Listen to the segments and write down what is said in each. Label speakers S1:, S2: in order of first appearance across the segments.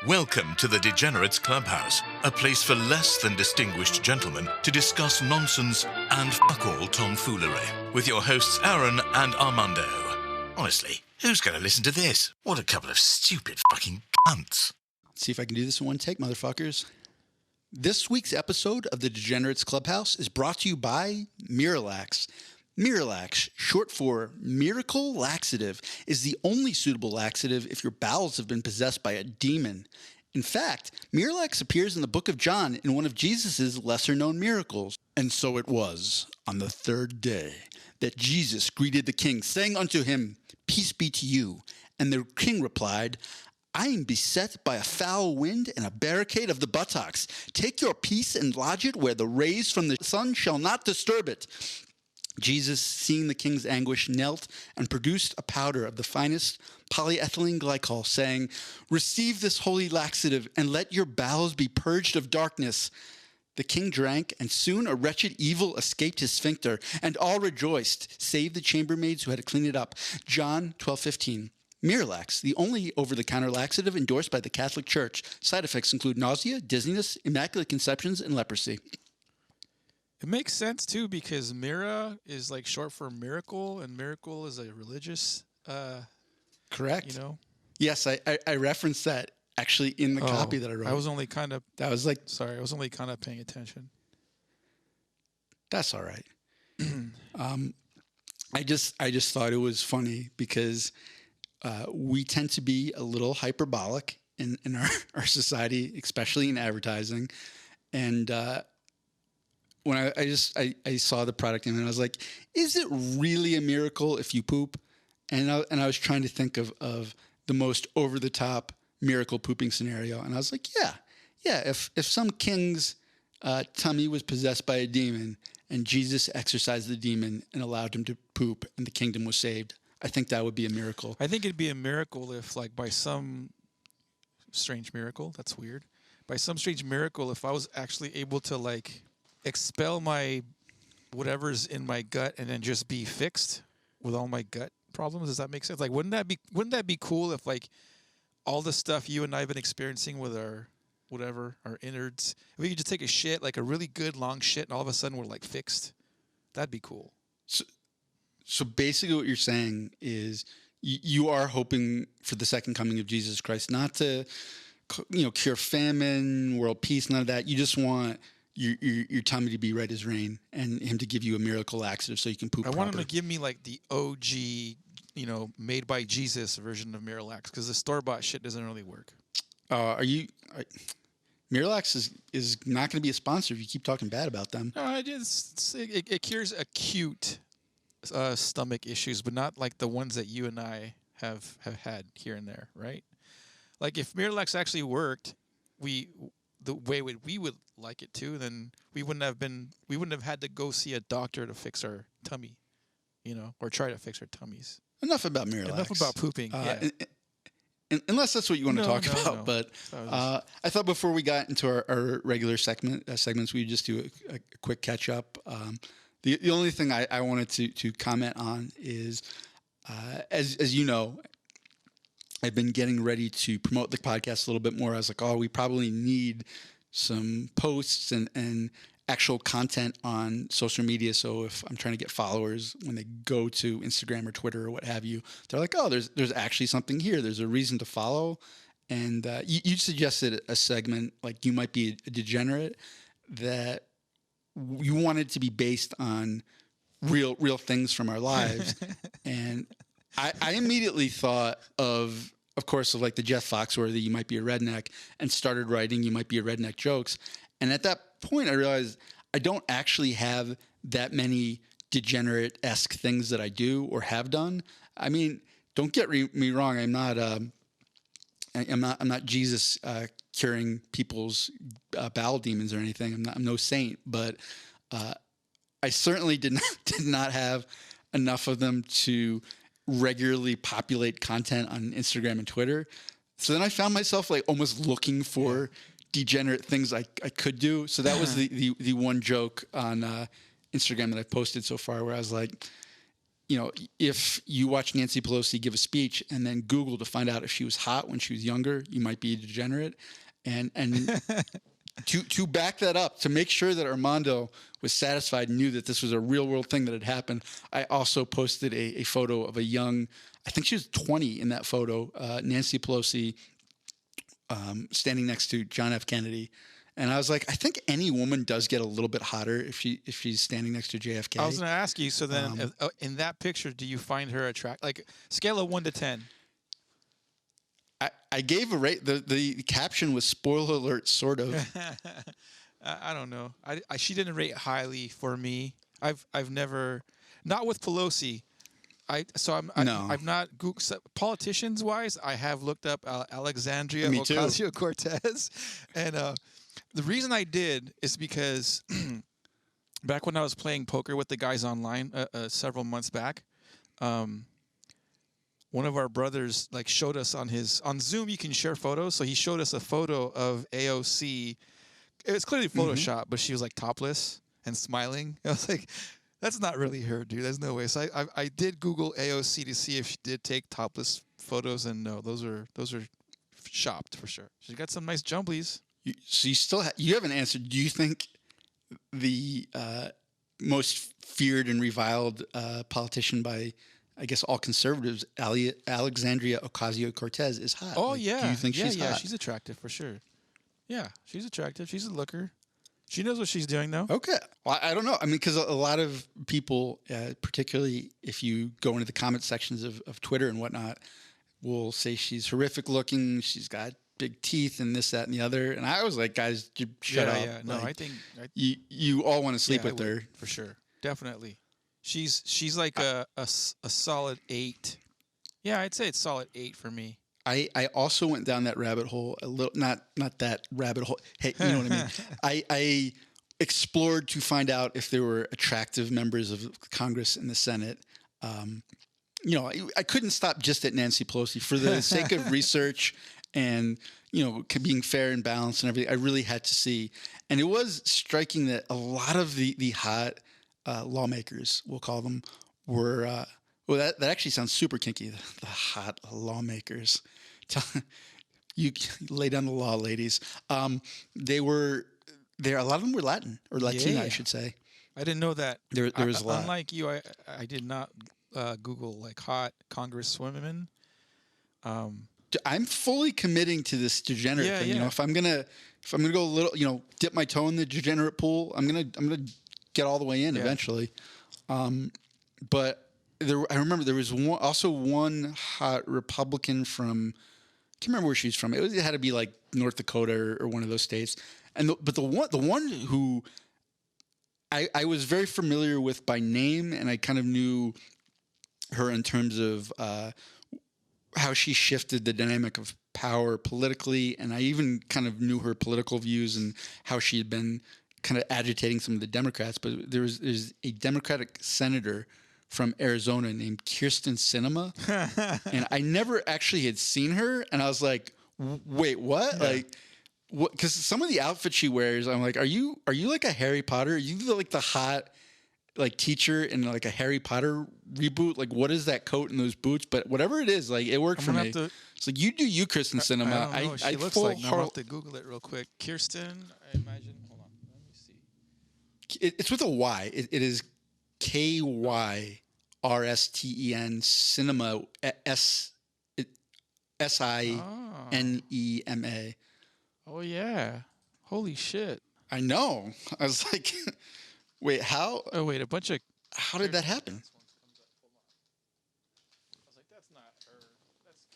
S1: Welcome to the Degenerates Clubhouse, a place for less than distinguished gentlemen to discuss nonsense and fuck-all tomfoolery, with your hosts Aaron and Armando. Honestly, who's going to listen to this? What a couple of stupid fucking cunts.
S2: Let's see if I can do this in one take, motherfuckers. This week's episode of the Degenerates Clubhouse is brought to you by Miralax. Miralax, short for Miracle Laxative, is the only suitable laxative if your bowels have been possessed by a demon. In fact, Miralax appears in the book of John in one of Jesus' lesser-known miracles. And so it was, on the third day, that Jesus greeted the king, saying unto him, "Peace be to you." And the king replied, "I am beset by a foul wind and a barricade of the buttocks. Take your peace and lodge it where the rays from the sun shall not disturb it." Jesus, seeing the king's anguish, knelt and produced a powder of the finest polyethylene glycol, saying, "Receive this holy laxative and let your bowels be purged of darkness." The king drank, and soon a wretched evil escaped his sphincter, and all rejoiced, save the chambermaids who had to clean it up. John 12:15. Miralax, the only over-the-counter laxative endorsed by the Catholic Church. Side effects include nausea, dizziness, immaculate conceptions, and leprosy.
S3: It makes sense, too, because Mira is like short for miracle, and miracle is a religious,
S2: Correct.
S3: you know?
S2: Yes, I referenced that actually in the copy that I wrote.
S3: I was only kind of...
S2: That was like...
S3: Sorry, I was only kind of paying attention.
S2: That's all right. I just thought it was funny because we tend to be a little hyperbolic in our society, especially in advertising. And when I saw the product and I was like, is it really a miracle if you poop? And I was trying to think of the most over-the-top miracle pooping scenario. And I was like, yeah, if some king's tummy was possessed by a demon and Jesus exorcised the demon and allowed him to poop and the kingdom was saved, I think that would be a miracle.
S3: I think it'd be a miracle if, like, by some strange miracle, that's weird, by some strange miracle, if I was actually able to, like, expel my whatever's in my gut and then just be fixed with all my gut problems. Does that make sense? Like, wouldn't that be cool if, like, all the stuff you and I have been experiencing with our innards, if we could just take a shit, like a really good long shit, and all of a sudden we're like fixed? That'd be cool.
S2: So basically what you're saying is you are hoping for the second coming of Jesus Christ, not to, cure famine, world peace, none of that. You just want your tummy to be red as rain and him to give you a miracle laxative so you can poop proper.
S3: I want him to give me like the OG, made by Jesus version of Miralax, because the store-bought shit doesn't really work.
S2: Miralax is not going to be a sponsor if you keep talking bad about them.
S3: No, it cures acute stomach issues, but not like the ones that you and I have had here and there, right? Like if Miralax actually worked, the way we would like it to, then we wouldn't have had to go see a doctor to fix our tummy, or try to fix our tummies.
S2: Enough about Miralax.
S3: Enough about pooping. Yeah.
S2: Unless that's what you want to talk about.
S3: No.
S2: But I thought before we got into our regular segments, we would just do a quick catch up. The only thing I wanted to comment on is, as you know, I've been getting ready to promote the podcast a little bit more. I was like, we probably need some posts and actual content on social media. So if I'm trying to get followers when they go to Instagram or Twitter or what have you, they're like, there's actually something here. There's a reason to follow. And you suggested a segment, like you might be a degenerate, that you wanted to be based on real things from our lives. And I immediately thought of course, of like the Jeff Foxworthy, you might be a redneck, and started writing you might be a redneck jokes. And at that point, I realized I don't actually have that many degenerate-esque things that I do or have done. I mean, don't get me wrong. I'm not Jesus curing people's bowel demons or anything. I'm no saint, but I certainly did not have enough of them to regularly populate content on Instagram and Twitter. So then I found myself like almost looking for degenerate things I could do. So that was the one joke on Instagram that I've posted so far, where I was like, you know, if you watch Nancy Pelosi give a speech and then Google to find out if she was hot when she was younger, you might be a degenerate. And to back that up, to make sure that Armando was satisfied and knew that this was a real world thing that had happened, I also posted a photo of a young, I think she was 20 in that photo, Nancy Pelosi standing next to John F. Kennedy. And I was like, I think any woman does get a little bit hotter if she's standing next to JFK.
S3: I was going to ask you. So then, in that picture, do you find her attractive? Like scale of 1 to 10.
S2: I gave a rate. The caption was spoiler alert, sort of.
S3: I don't know. She didn't rate highly for me. I've never, not with Pelosi. I've not Googled politicians wise. I have looked up Alexandria Ocasio-Cortez, and the reason I did is because back when I was playing poker with the guys online several months back, one of our brothers like showed us on Zoom you can share photos. So he showed us a photo of AOC. It was clearly Photoshop, but she was like topless and smiling. I was like, that's not really her, dude. There's no way. So I did Google AOC to see if she did take topless photos, and no, those are shopped for sure. She's got some nice jumblies.
S2: So you haven't answered. Do you think the most feared and reviled politician by, I guess, all conservatives, Alexandria Ocasio-Cortez, is hot?
S3: Oh,
S2: like,
S3: yeah.
S2: Do you think she's hot?
S3: Yeah, she's attractive for sure. Yeah, she's attractive. She's a looker. She knows what she's doing, though.
S2: Okay. Well, I don't know. I mean, because a lot of people, particularly if you go into the comment sections of Twitter and whatnot, will say she's horrific looking. She's got big teeth and this, that, and the other. And I was like, guys, shut up.
S3: Yeah, no,
S2: like,
S3: I think
S2: you all want to sleep with her.
S3: For sure. Definitely. She's like a solid 8. Yeah, I'd say it's solid 8 for me.
S2: I also went down that rabbit hole a little, not that rabbit hole. Hey, you know what I mean? I explored to find out if there were attractive members of Congress and the Senate. You know, I couldn't stop just at Nancy Pelosi for the sake of research and, you know, being fair and balanced and everything. I really had to see. And it was striking that a lot of the hot lawmakers, we'll call them, were, well, that actually sounds super kinky, the hot lawmakers. You lay down the law, ladies. They were there. A lot of them were Latin or Latina, I should say.
S3: I didn't know that.
S2: There was a lot.
S3: Unlike you, I did not Google like hot Congresswomen.
S2: I'm fully committing to this degenerate thing. You know, if I'm gonna go a little, you know, dip my toe in the degenerate pool, I'm gonna get all the way in eventually. But I remember there was one hot Republican from, I can't remember where she's from. It had to be like North Dakota or one of those states. But the one who I was very familiar with by name, and I kind of knew her in terms of how she shifted the dynamic of power politically, and I even kind of knew her political views and how she had been kind of agitating some of the Democrats. But there's a Democratic senator from Arizona named Kirsten Sinema, and I never actually had seen her, and I was like, wait, what? Yeah. Like, what? Because some of the outfits she wears, I'm like, are you like a Harry Potter? Are you like the hot like teacher in like a Harry Potter reboot? Like, what is that coat and those boots? But whatever it is, like, it worked for me. It's like, you do you, Kirsten Sinema.
S3: I don't know. She looks like. I'll have to Google it real quick. Kirsten, I imagine. Hold on, let me see.
S2: It's with a Y. It is KYRSTEN Sinema SINEMA.
S3: Oh yeah! Holy shit!
S2: I know. I was like, wait, how?
S3: Oh wait, a bunch of.
S2: How did that happen?
S3: I was like, that's not her. That's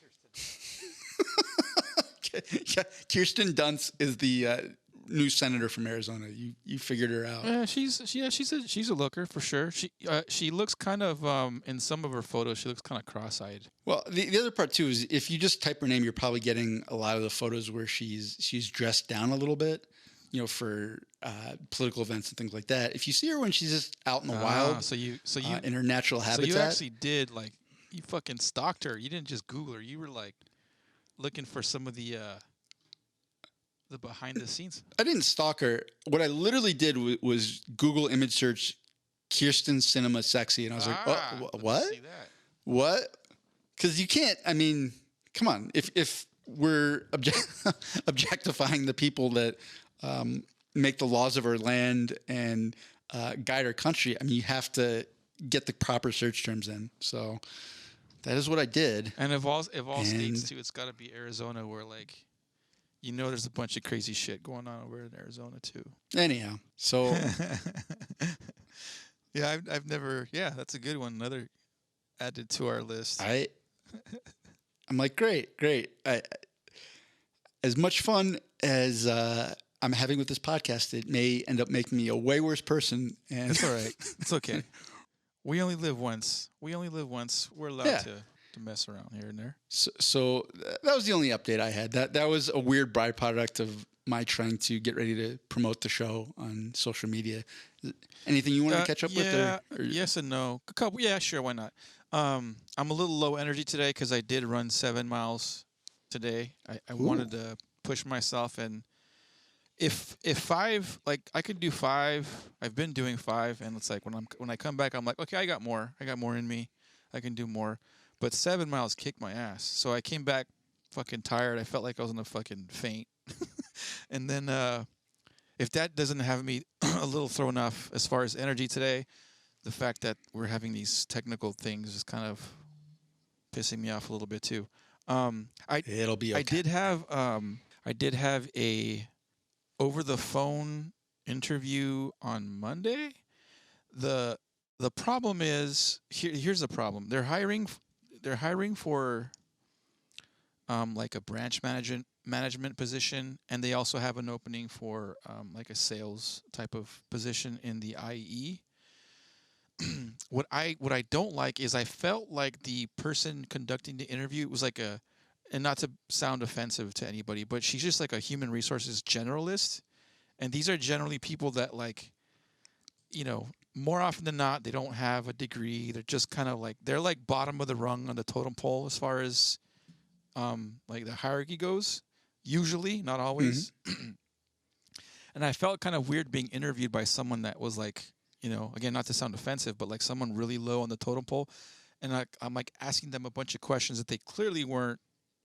S3: Kirsten.
S2: Yeah, Kirsten Dunst is the new senator from Arizona. You figured her out.
S3: Yeah, she's a looker for sure. She looks kind of in some of her photos she looks kind of cross-eyed.
S2: Well, the other part too is if you just type her name, you're probably getting a lot of the photos where she's dressed down a little bit, you know, for political events and things like that. If you see her when she's just out in the wild,
S3: so you
S2: in her natural habitat,
S3: so you actually did like you fucking stalked her. You didn't just Google her. You were like looking for some of the behind the scenes.
S2: I didn't stalk her. What I literally did was Google image search Kirsten Cinema Sexy. And I was like, what?
S3: See that.
S2: What? Because you can't, I mean, come on. If we're objectifying the people that make the laws of our land and guide our country, I mean, you have to get the proper search terms in. So that is what I did.
S3: And of all states too, it's got to be Arizona, where like, you know, there's a bunch of crazy shit going on over in Arizona too.
S2: Anyhow, so
S3: yeah, I've never. Yeah, that's a good one. Another added to our list.
S2: I'm like, great. As much fun as I'm having with this podcast, it may end up making me a way worse person. And
S3: it's all right. It's okay. We only live once. We're allowed to mess around here and there.
S2: So that was the only update I had. That was a weird byproduct of my trying to get ready to promote the show on social media. Anything you want to catch up with? Or?
S3: Yes and no. A couple. Yeah, sure. Why not? I'm a little low energy today because I did run 7 miles today. I wanted to push myself, and if 5, like I could do 5. I've been doing 5, and it's like when I come back, I'm like, okay, I got more in me. I can do more. But 7 miles kicked my ass. So I came back fucking tired. I felt like I was in a fucking faint. And then if that doesn't have me a little thrown off as far as energy today, the fact that we're having these technical things is kind of pissing me off a little bit too.
S2: It'll be okay.
S3: I did have a over the phone interview on Monday. The problem is here's the problem. They're hiring for like a branch management position, and they also have an opening for like a sales type of position in the IE. What I don't like is I felt like the person conducting the interview was like and not to sound offensive to anybody, but she's just like a human resources generalist, and these are generally people that, like, you know, more often than not, they don't have a degree. They're just kind of like, they're like bottom of the rung on the totem pole as far as like the hierarchy goes. Usually, not always. Mm-hmm. And I felt kind of weird being interviewed by someone that was like, you know, again, not to sound offensive, but like someone really low on the totem pole. And I'm like asking them a bunch of questions that they clearly weren't,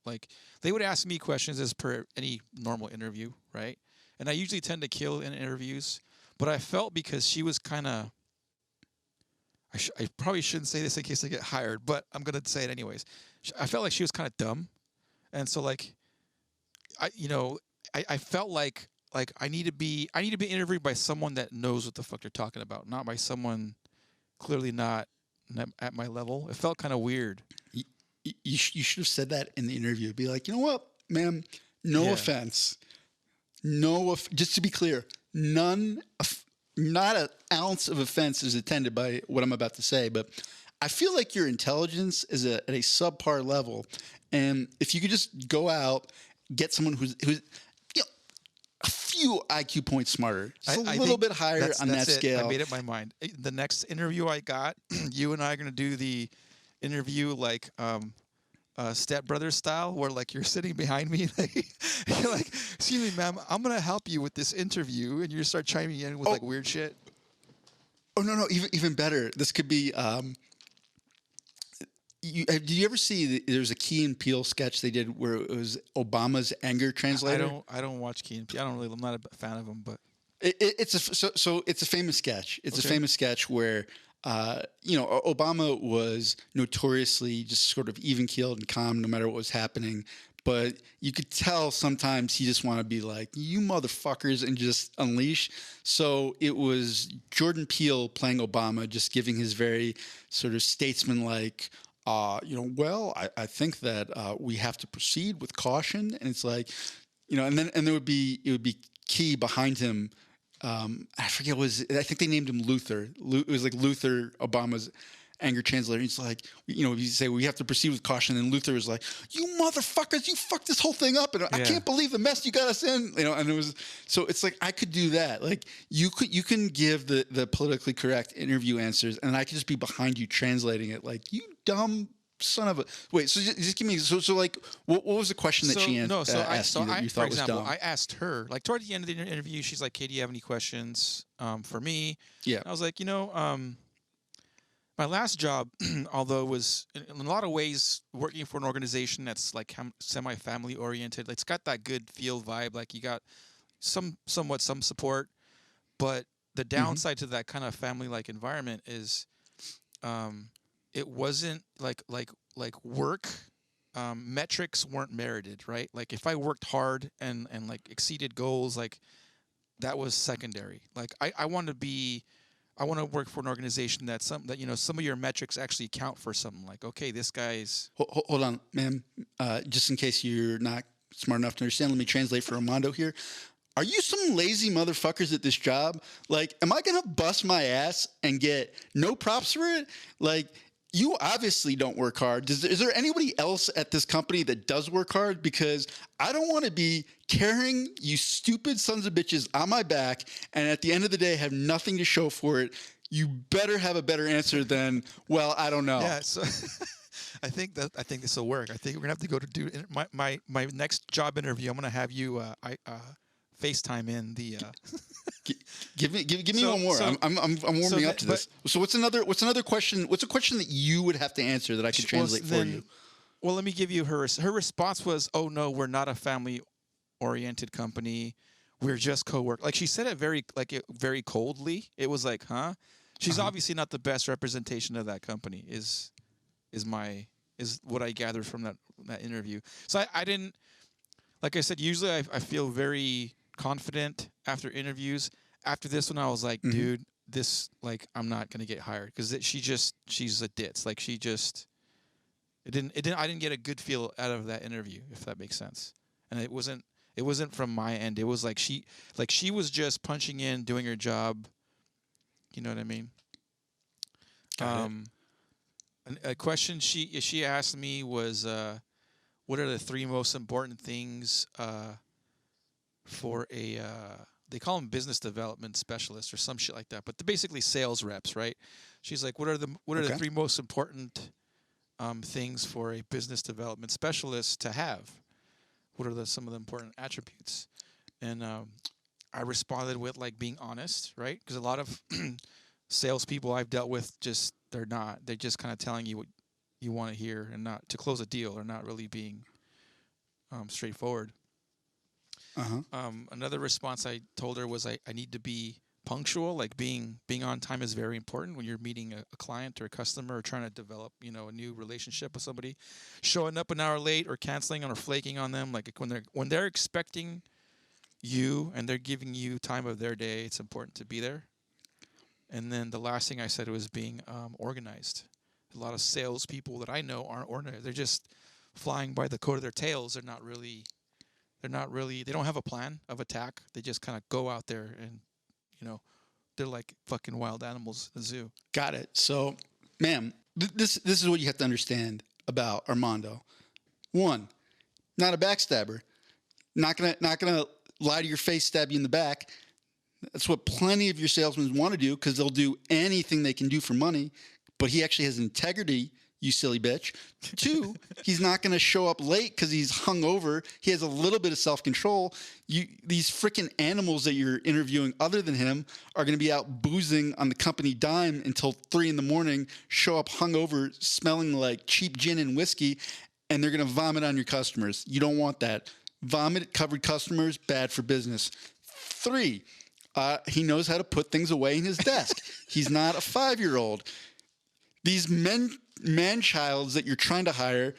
S3: like, they would ask me questions as per any normal interview, right? And I usually tend to kill in interviews, but I felt because she was kind of, I probably shouldn't say this in case I get hired, but I'm going to say it anyways. I felt like she was kind of dumb. And so like, I felt like I need to be interviewed by someone that knows what the fuck they're talking about, not by someone clearly not at my level. It felt kind of weird.
S2: You should have said that in the interview. Be like, you know what, ma'am? No offense. Just to be clear, not an ounce of offense is intended by what I'm about to say, but I feel like your intelligence is at a subpar level, and if you could just go out, get someone who's you know, a few IQ points smarter, just a little bit higher on that scale.
S3: I made up my mind. The next interview I got, you and I are going to do the interview like Step Brothers style, where like you're sitting behind me, like, you're like, excuse me, ma'am, I'm going to help you with this interview, and you start chiming in with like weird shit.
S2: Oh no, even better. This could be. Did you ever see? There's a Key and Peele sketch they did where it was Obama's anger translator.
S3: I don't watch Key and Peele. I'm not a fan of them, but
S2: it's a famous sketch. It's a famous sketch where Obama was notoriously just sort of even keeled and calm no matter what was happening. But you could tell sometimes he just wanted to be like, you motherfuckers, and just unleash. So it was Jordan Peele playing Obama, just giving his very sort of statesman-like, I think that we have to proceed with caution. And it's like, and there would be Key behind him. I forget I think they named him Luther. It was like Luther, Obama's anger translator. He's like, you say we have to proceed with caution, and Luther was like, you motherfuckers, you fucked this whole thing up, and I can't believe the mess you got us in. And it was, so it's like I could do that. Like you can give the politically correct interview answers, and I could just be behind you translating it. Like, you dumb son of a wait. So just give me so like what was the question that she asked you that you thought was dumb?
S3: I asked her like toward the end of the interview. She's like, "Hey, do you have any questions for me?"
S2: Yeah.
S3: And I was like, my last job, although it was in a lot of ways working for an organization that's like semi-family oriented, it's got that good feel vibe. Like you got some support, but the downside to that kind of family-like environment is, it wasn't like work. Metrics weren't merited, right? Like if I worked hard and like exceeded goals, like that was secondary. Like I want to work for an organization that some of your metrics actually count for something. Like, okay, this guy's.
S2: Hold on, ma'am. Just in case you're not smart enough to understand, let me translate for Mando here. Are you some lazy motherfuckers at this job? Like, am I gonna bust my ass and get no props for it? Like, you obviously don't work hard. Is there anybody else at this company that does work hard? Because I don't want to be carrying you stupid sons of bitches on my back and at the end of the day have nothing to show for it. You better have a better answer than, well, I don't know.
S3: Yeah, so I think this will work. I think we're gonna have to go to do my next job interview. I'm gonna have you FaceTime in the.
S2: Give me one more. I'm warming up to this. So what's another question? What's a question that you would have to answer that I could translate for you?
S3: Well, let me give you her response was, "Oh no, we're not a family-oriented company. We're just co-work." Like she said it very coldly. It was like, huh? She's obviously not the best representation of that company. Is what I gathered from that interview. So I didn't. Like I said, usually I feel very confident after interviews. After this one, I was like, dude, this, like, I'm not gonna get hired because she's a ditz. Like I didn't get a good feel out of that interview, if that makes sense. And it wasn't from my end. It was like she was just punching in, doing her job. You know what I mean? A question she asked me was, what are the 3 most important things for a they call them business development specialists or some shit like that, but they're basically sales reps, right? She's like, what are the 3 most important things for a business development specialist to have? What are some of the important attributes? And I responded with like being honest, right? Because a lot of salespeople I've dealt with they're just kind of telling you what you want to hear and not to close a deal, or not really being straightforward. Another response I told her was I need to be punctual. Like being on time is very important when you're meeting a client or a customer or trying to develop, a new relationship with somebody. Showing up an hour late or canceling or flaking on them, like when they're expecting you and they're giving you time of their day, it's important to be there. And then the last thing I said was being organized. A lot of salespeople that I know aren't organized. They're just flying by the coat of their tails. They don't have a plan of attack. They just kind of go out there and, they're like fucking wild animals in the zoo.
S2: Got it. So, ma'am, this is what you have to understand about Armando. 1, not a backstabber. Not gonna lie to your face, stab you in the back. That's what plenty of your salesmen want to do because they'll do anything they can do for money. But he actually has integrity, you silly bitch. 2, he's not going to show up late because he's hungover. He has a little bit of self-control. These freaking animals that you're interviewing other than him are going to be out boozing on the company dime until 3 a.m, show up hungover, smelling like cheap gin and whiskey, and they're going to vomit on your customers. You don't want that. Vomit-covered customers, bad for business. 3, he knows how to put things away in his desk. He's not a 5-year-old. These man-childs that you're trying to hire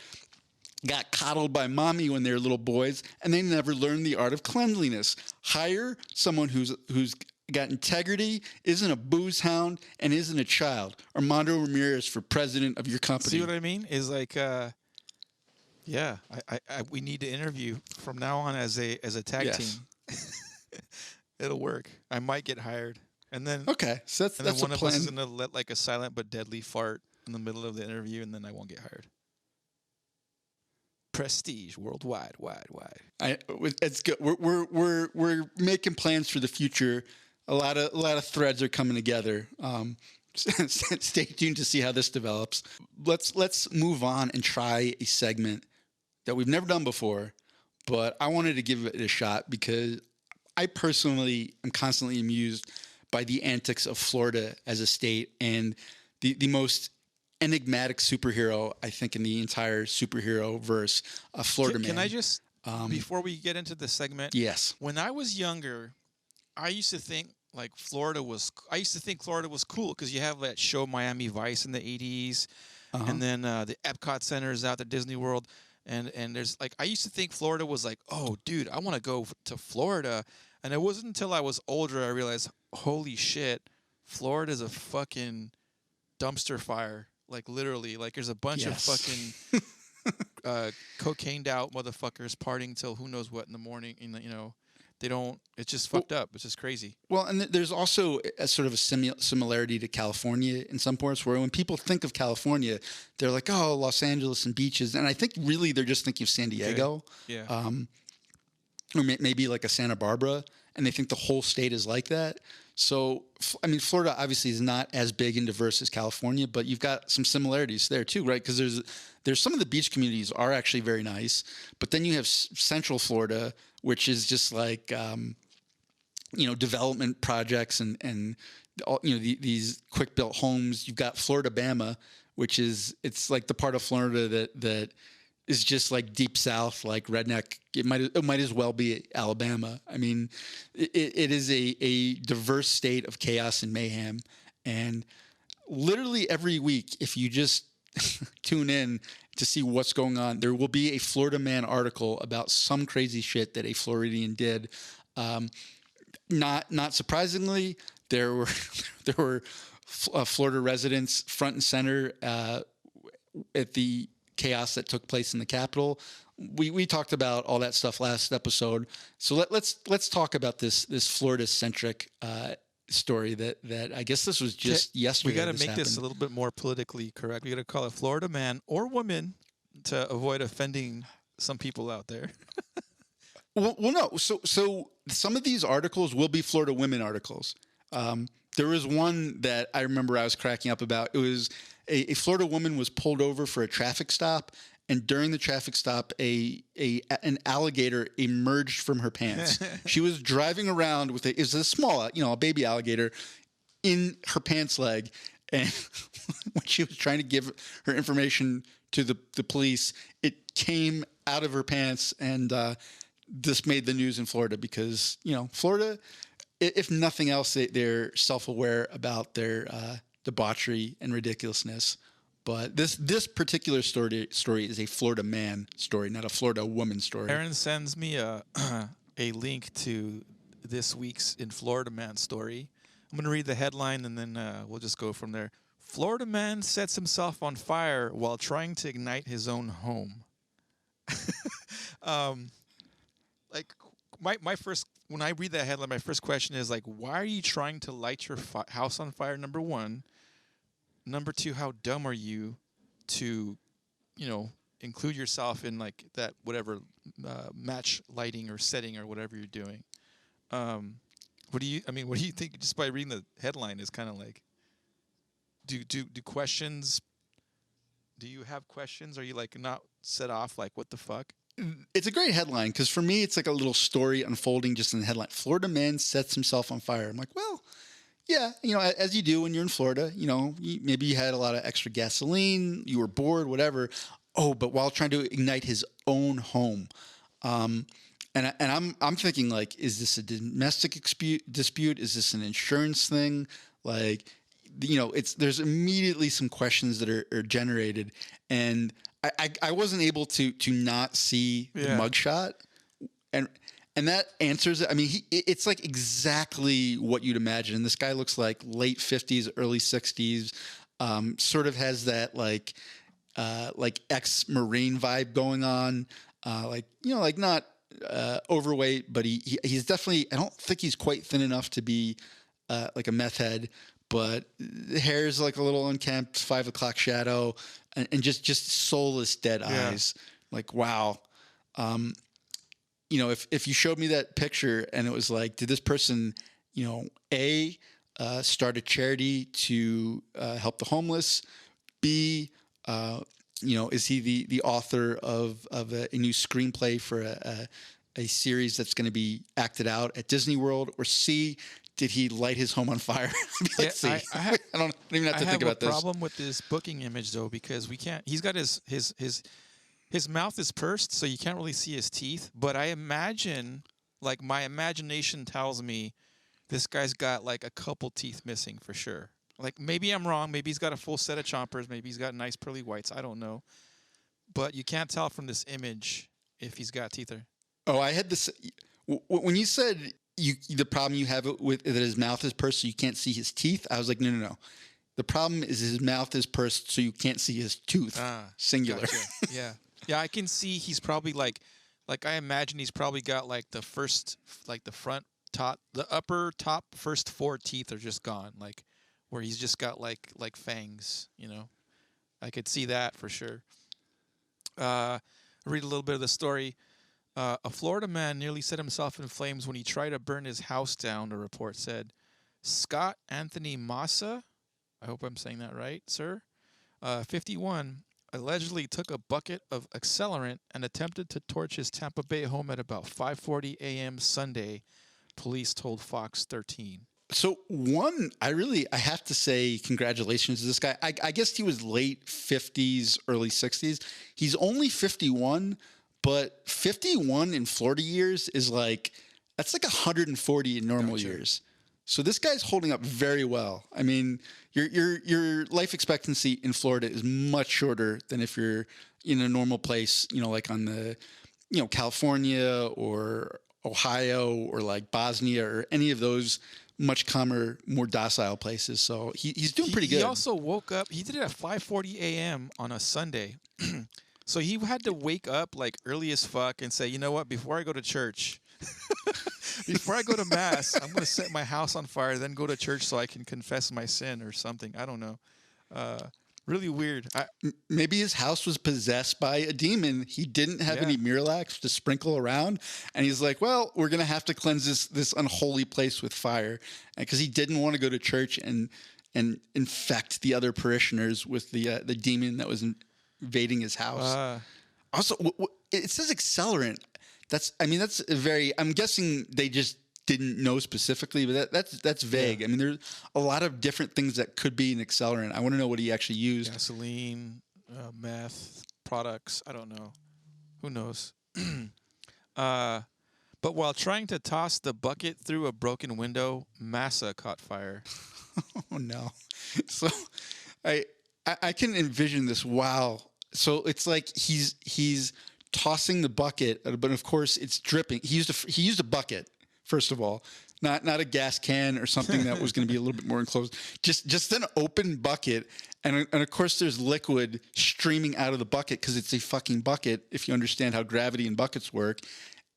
S2: got coddled by mommy when they were little boys, and they never learned the art of cleanliness. Hire someone who's got integrity, isn't a booze hound, and isn't a child. Armando Ramirez for president of your company.
S3: See what I mean? Is like, yeah, we need to interview from now on as a tag team. It'll work. I might get hired. And then
S2: so that's
S3: one
S2: a
S3: of
S2: plan.
S3: us is gonna let like a silent but deadly fart in the middle of the interview, and then I won't get hired. Prestige worldwide, wide.
S2: It's good. We're making plans for the future. A lot of threads are coming together stay tuned to see how this develops. Let's move on and try a segment that we've never done before, but I wanted to give it a shot because I personally am constantly amused by the antics of Florida as a state and the most enigmatic superhero, I think, in the entire superhero verse, Florida Man.
S3: Can I just, before we get into the segment?
S2: Yes.
S3: When I was younger, I used to think Florida was cool because you have that show Miami Vice in the 80s, and then the Epcot Center is out at Disney World, and there's I used to think Florida was like, oh, dude, I want to go to Florida, and it wasn't until I was older I realized, holy shit, Florida's a fucking dumpster fire, literally, there's a bunch of fucking cocained out motherfuckers partying till who knows what in the morning, They don't. It's just fucked up. It's just crazy.
S2: Well, and there's also a sort of a similarity to California in some parts, where when people think of California, they're like, "Oh, Los Angeles and beaches," and I think really they're just thinking of San Diego, or maybe like a Santa Barbara, and they think the whole state is like that. So, I mean, Florida obviously is not as big and diverse as California, but you've got some similarities there too, right? Because there's some of the beach communities are actually very nice, but then you have Central Florida, which is just development projects and these quick built homes. You've got Florida Bama, which it's like the part of Florida that is just like deep south, like redneck. It might as well be Alabama. I mean, it is a diverse state of chaos and mayhem, and literally every week, if you just tune in to see what's going on, there will be a Florida Man article about some crazy shit that a Floridian did. Not surprisingly, there were Florida residents front and center at the chaos that took place in the Capitol. We talked about all that stuff last episode, so let's talk about this Florida centric story that I guess this was just yesterday.
S3: We got to make this a little bit more politically correct. We got to call it Florida Man or woman to avoid offending some people out there.
S2: well, no. So some of these articles will be Florida women articles. There was one that I remember I was cracking up about. It was a Florida woman was pulled over for a traffic stop, and during the traffic stop, an alligator emerged from her pants. She was driving around with it was a small, a baby alligator in her pants leg, and when she was trying to give her information to the police, it came out of her pants, and this made the news in Florida because Florida, if nothing else, they're self-aware about their debauchery and ridiculousness. But this particular story is a Florida man story, not a Florida woman story.
S3: Aaron sends me a link to this week's In Florida Man story. I'm going to read the headline, and then we'll just go from there. Florida man sets himself on fire while trying to ignite his own home. My first, when I read that headline, my first question is why are you trying to light your house on fire? Number one. Number two, how dumb are you to, include yourself in that whatever match lighting or setting or whatever you're doing? What do you think? Just by reading the headline is kind of do questions? Do you have questions? Are you not set off what the fuck?
S2: It's a great headline because for me, it's like a little story unfolding just in the headline. Florida man sets himself on fire. I'm like, well. Yeah, as you do when you're in Florida, maybe you had a lot of extra gasoline, you were bored, whatever. Oh, but while trying to ignite his own home, and I'm thinking is this a domestic dispute? Is this an insurance thing? There's immediately some questions that are generated, and I wasn't able to not see the mugshot, and that answers it. I mean, it's exactly what you'd imagine. This guy looks like late 50s, early 60s, sort of has that ex-Marine vibe going on. Not overweight, but he's definitely, I don't think he's quite thin enough to be a meth head, but the hair is a little unkempt, 5 o'clock shadow, and just soulless dead eyes. Wow. If you showed me that picture and it was did this person, A, start a charity to help the homeless? B, is he the author of a new screenplay for a series that's going to be acted out at Disney World? Or C, did he light his home on fire? I don't even have to think about this.
S3: I have a problem with this booking image though, because we can't. He's got his mouth is pursed, so you can't really see his teeth. But I imagine, like my imagination tells me, this guy's got like a couple teeth missing for sure. Like maybe I'm wrong. Maybe he's got a full set of chompers. Maybe he's got nice pearly whites. I don't know. But you can't tell from this image if he's got teeth or.
S2: Oh, I had this when you said the problem you have with that his mouth is pursed so you can't see his teeth. I was like, no. The problem is his mouth is pursed so you can't see his tooth. Singular.
S3: Gotcha. Yeah. I can see he's probably like I imagine he's probably got like the front top, the upper top first 4 teeth are just gone, like where he's just got like fangs. I could see that for sure. Read a little bit of the story. A Florida man nearly set himself in flames when he tried to burn his house down, the report said. Scott Anthony Massa, I hope I'm saying that right, sir, 51, allegedly took a bucket of accelerant and attempted to torch his Tampa Bay home at about 5:40 a.m. Sunday, police told Fox 13.
S2: So I have to say congratulations to this guy. I guess he was late 50s, early 60s. He's only 51, but 51 in Florida years is that's like 140 in normal years. So this guy's holding up very well. I mean, your life expectancy in Florida is much shorter than if you're in a normal place, like on the, California or Ohio or like Bosnia or any of those much calmer, more docile places. So he's doing pretty good.
S3: He also woke up. He did it at 5:40 a.m. on a Sunday. So he had to wake up like early as fuck and say, you know what, before I go to church, before I go to mass, I'm going to set my house on fire, then go to church so I can confess my sin or something. I don't know. Really weird.
S2: Maybe his house was possessed by a demon. He didn't have any Miralax to sprinkle around. And he's like, well, we're going to have to cleanse this unholy place with fire. Because he didn't want to go to church and infect the other parishioners with the demon that was invading his house. Also, it says accelerant. I'm guessing they just didn't know specifically, but that's vague. Yeah. I mean, there's a lot of different things that could be an accelerant. I want to know what he actually used.
S3: Gasoline, meth, products. I don't know. Who knows? But while trying to toss the bucket through a broken window, Massa caught fire.
S2: Oh, no. So I can envision this. Wow. So it's like he's tossing the bucket, but of course it's dripping. He used a bucket. First of all, not a gas can or something that was going to be a little bit more enclosed. Just an open bucket, and of course there's liquid streaming out of the bucket because it's a fucking bucket. If you understand how gravity and buckets work,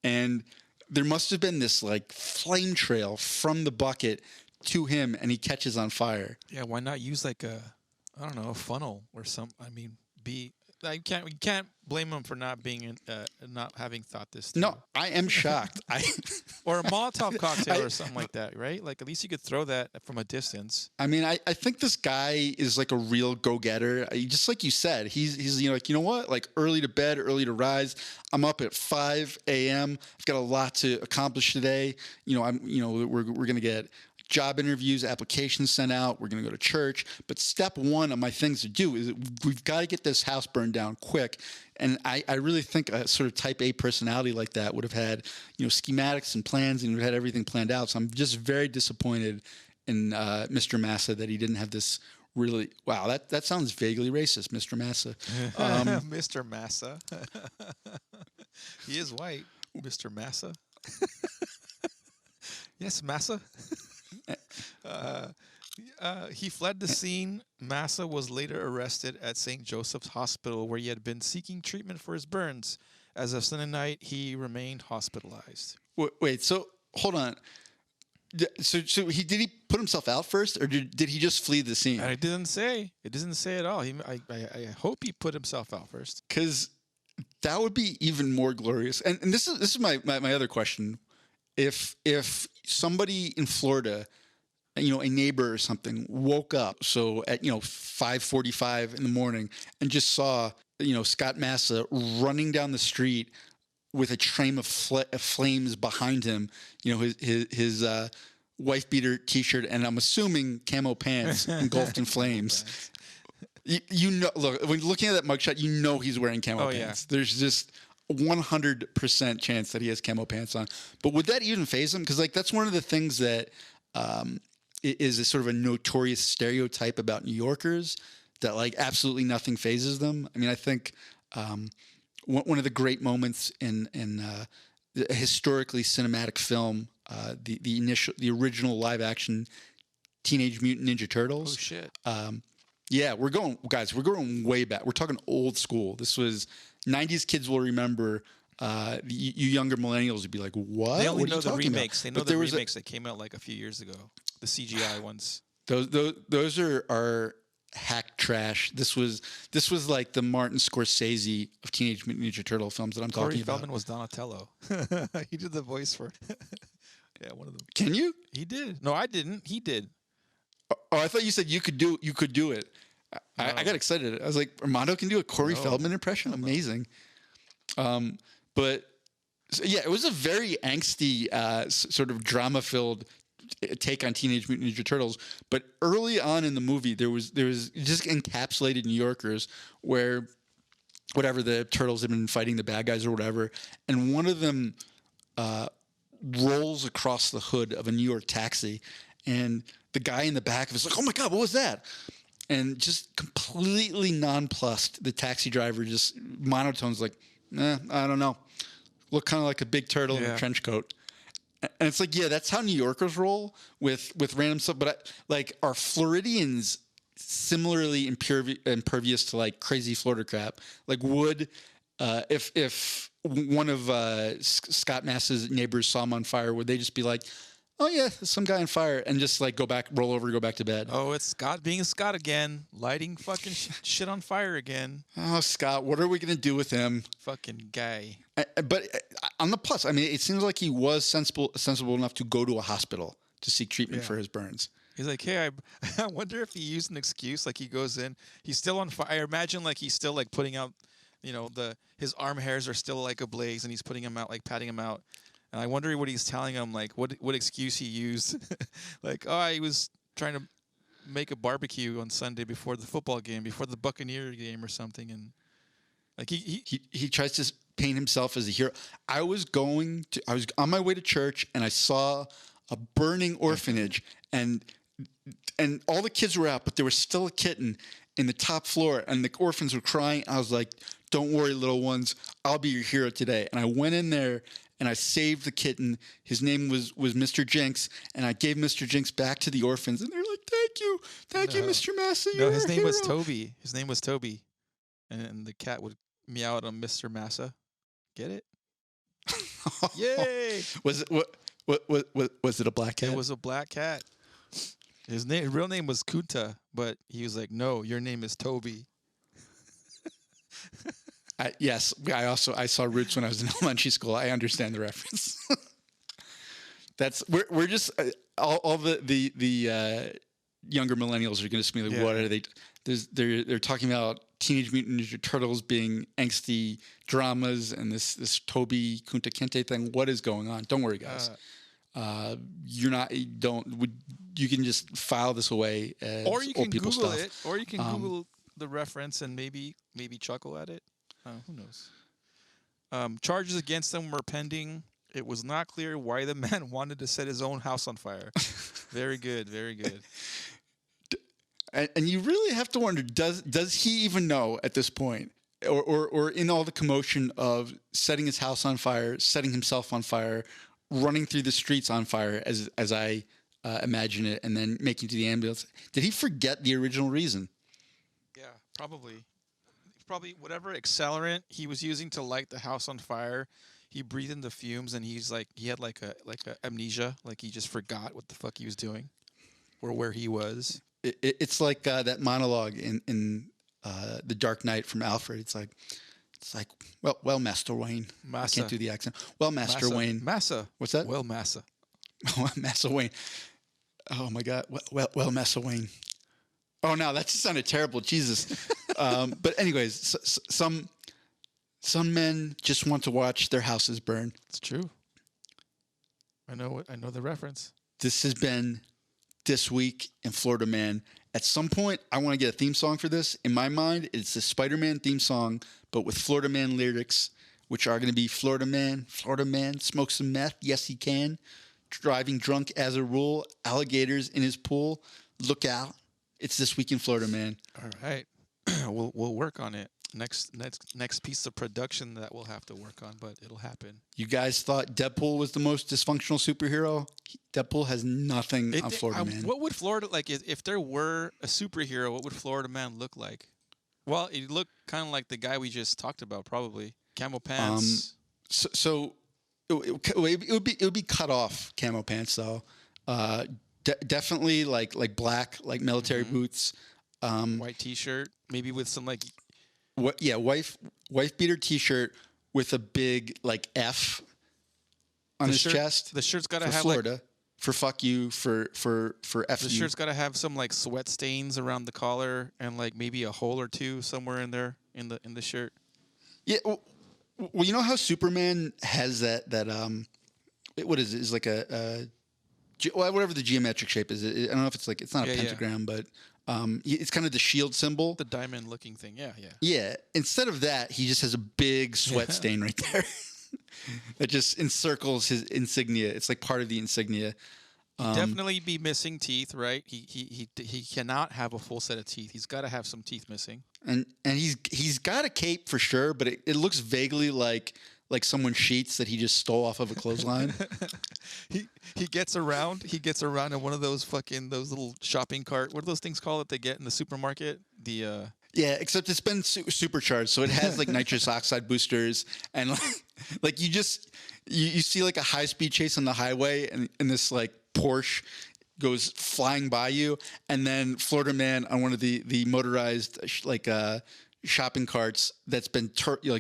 S2: and there must have been this like flame trail from the bucket to him, and he catches on fire.
S3: Yeah, why not use like a funnel or some? You can't blame him for not being not having thought this through.
S2: No, I am shocked.
S3: Or a Molotov cocktail or something like that, right? Like at least you could throw that from a distance.
S2: I mean, I think this guy is like a real go-getter. Just like you said, he's like, you know what? Like early to bed, early to rise. I'm up at 5 a.m. I've got a lot to accomplish today. We're gonna get job interviews, applications sent out. We're going to go to church. But step one of my things to do is we've got to get this house burned down quick. And I really think a sort of type A personality like that would have had, schematics and plans and would have had everything planned out. So I'm just very disappointed in Mr. Massa that he didn't have this really. Wow, that sounds vaguely racist, Mr. Massa.
S3: Mr. Massa. He is white, Mr. Massa. Yes, Massa. He fled the scene. Massa was later arrested at St. Joseph's Hospital, where he had been seeking treatment for his burns. As of Sunday night, he remained hospitalized.
S2: Wait, so hold on. So did he put himself out first, or did he just flee the scene?
S3: It didn't say. It doesn't say at all. I hope he put himself out first,
S2: because that would be even more glorious. And this is my other question. If somebody in Florida a neighbor or something woke up, so at 5:45 in the morning, and just saw Scott Massa running down the street with a train of flames behind him, his wife beater T-shirt, and I'm assuming camo pants engulfed in flames. Look, when looking at that mugshot, he's wearing camo pants. Yeah. There's just 100% chance that he has camo pants on. But would that even faze him? Because that's one of the things that is a sort of a notorious stereotype about New Yorkers, that absolutely nothing phases them. I mean, I think one of the great moments in a historically cinematic film, the original live action Teenage Mutant Ninja Turtles.
S3: Oh shit.
S2: Yeah, we're going way back. We're talking old school. This was 90s kids will remember. You younger millennials would be like, what?
S3: They only
S2: what
S3: know the remakes.
S2: About?
S3: They know the remakes that came out a few years ago. The CGI ones.
S2: Those are hack trash. This was like the Martin Scorsese of Teenage Mutant Ninja Turtle films that I'm talking about.
S3: Corey Feldman was Donatello. He did the voice for it. Yeah, one of them.
S2: Can you?
S3: He did. No, I didn't. He did.
S2: Oh, I thought you said you could do it. I got excited. I was like, Mando can do a Corey Feldman impression? Amazing. But yeah, it was a very angsty, sort of drama-filled take on Teenage Mutant Ninja Turtles. But early on in the movie, there was just encapsulated New Yorkers where whatever the turtles had been fighting the bad guys or whatever, and one of them rolls across the hood of a New York taxi, and the guy in the back was like, "Oh my God, what was that?" And just completely nonplussed, the taxi driver just monotones like, I don't know. Look kind of like a big turtle in a trench coat. And it's like, yeah, that's how New Yorkers roll with random stuff. But are Floridians similarly impervious to crazy Florida crap? Would if one of Scott Massa's neighbors saw him on fire, would they just be like, "Oh yeah, there's some guy on fire," and just roll over, go back to bed?
S3: Oh, it's Scott being Scott again, lighting fucking shit on fire again.
S2: Oh, Scott, what are we gonna do with him?
S3: Fucking guy.
S2: But on the plus, I mean, it seems like he was sensible enough to go to a hospital to seek treatment for his burns.
S3: He's like, hey, I wonder if he used an excuse. He goes in, he's still on fire. I imagine he's still putting out, his arm hairs are still ablaze, and he's putting him out, patting him out. And I wonder what he's telling him, what excuse he used. He was trying to make a barbecue on Sunday before the football game, before the Buccaneer game or something. And
S2: he tries to paint himself as a hero. I was on my way to church, and I saw a burning orphanage, and all the kids were out, but there was still a kitten in the top floor, and the orphans were crying. I was like, "Don't worry, little ones. I'll be your hero today." And I went in there, and I saved the kitten. His name was Mr. Jinx, and I gave Mr. Jinx back to the orphans, and they're like, thank you, Mr. Massa.
S3: No, his name was Toby. His name was Toby, and the cat would meow at him, Mr. Massa. Get it? Yay!
S2: Was it a black cat?
S3: It was a black cat. His real name was Kunta, but he was like, "No, your name is Toby."
S2: Yes, I saw Roots when I was in elementary school. I understand the reference. We're just all the younger millennials are going to be like, what are they? They're talking about Teenage Mutant Ninja Turtles being angsty dramas and this Toby Kunta Kinte thing. What is going on? Don't worry, guys. You can just file this away as
S3: or you can
S2: old people
S3: Google
S2: stuff.
S3: it, or you can Google the reference and maybe chuckle at it. Who knows? Charges against them were pending. It was not clear why the man wanted to set his own house on fire. Very good, very good.
S2: And you really have to wonder, does he even know at this point? Or in all the commotion of setting his house on fire, setting himself on fire, running through the streets on fire, as I imagine it, and then making it to the ambulance, did he forget the original reason?
S3: Yeah, probably. Probably whatever accelerant he was using to light the house on fire, he breathed in the fumes, and he had like a amnesia, he just forgot what the fuck he was doing, or where he was.
S2: It's like that monologue in The Dark Knight from Alfred. It's like, well, Master Wayne.
S3: Massa.
S2: I can't do the accent. Well, Master Wayne.
S3: Massa.
S2: What's that?
S3: Well, Massa.
S2: Master Wayne. Oh my God. Well, Massa Wayne. Oh no, that just sounded terrible. Jesus. But anyways, some men just want to watch their houses burn.
S3: It's true. I know the reference.
S2: This has been This Week in Florida Man. At some point, I want to get a theme song for this. In my mind, it's the Spider-Man theme song, but with Florida Man lyrics, which are going to be Florida Man, smoke some meth, yes he can, driving drunk as a rule, alligators in his pool, look out. It's This Week in Florida Man.
S3: All right. We'll work on it. Next piece of production that we'll have to work on, but it'll happen.
S2: You guys thought Deadpool was the most dysfunctional superhero? Deadpool has nothing on Florida Man.
S3: What would Florida, like, if there were a superhero, what would Florida Man look like? Well, he'd look kind of like the guy we just talked about, probably. Camo pants.
S2: So it would be cut off camo pants though. Definitely like black, like military boots.
S3: White T-shirt, maybe with some like.
S2: What? Yeah, wife beater T-shirt with a big like F on his chest.
S3: The shirt's got to have
S2: Florida.
S3: like,
S2: for fuck you, for F
S3: the
S2: you.
S3: shirt's got to have some like sweat stains around the collar and like maybe a hole or two somewhere in there in the shirt.
S2: Yeah. Well, you know how Superman has that what is it? Is like whatever the geometric shape is. I don't know if it's like, it's not a pentagram, but it's kind of the shield symbol.
S3: The diamond looking thing. Yeah.
S2: Yeah. Instead of that, he just has a big sweat stain right there. That just encircles his insignia. It's like part of the insignia.
S3: Definitely be missing teeth, right? He cannot have a full set of teeth. He's got to have some teeth missing.
S2: And he's got a cape for sure, but it looks vaguely like someone's sheets that he just stole off of a clothesline.
S3: he gets around in one of those little shopping cart. What are those things called that they get in the supermarket?
S2: Yeah, except it's been supercharged, so it has like nitrous oxide boosters, and like you see like a high speed chase on the highway, and this like Porsche goes flying by you, and then Florida Man on one of the motorized shopping carts that's been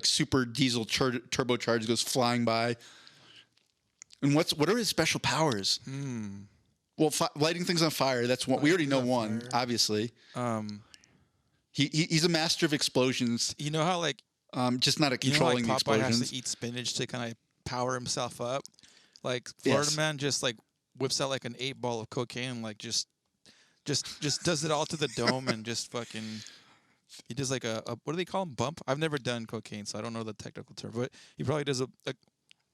S2: super diesel turbocharged goes flying by. And what are his special powers? Well, lighting things on fire. That's one. We already know one, obviously. He's a master of explosions.
S3: You know how like
S2: just not at controlling the explosions.
S3: Popeye has to eat spinach to kind of power himself up. Like Florida Man just like whips out like an 8-ball of cocaine and like just does it all to the dome and just fucking. He does like a what do they call him? Bump? I've never done cocaine, so I don't know the technical term. But he probably does a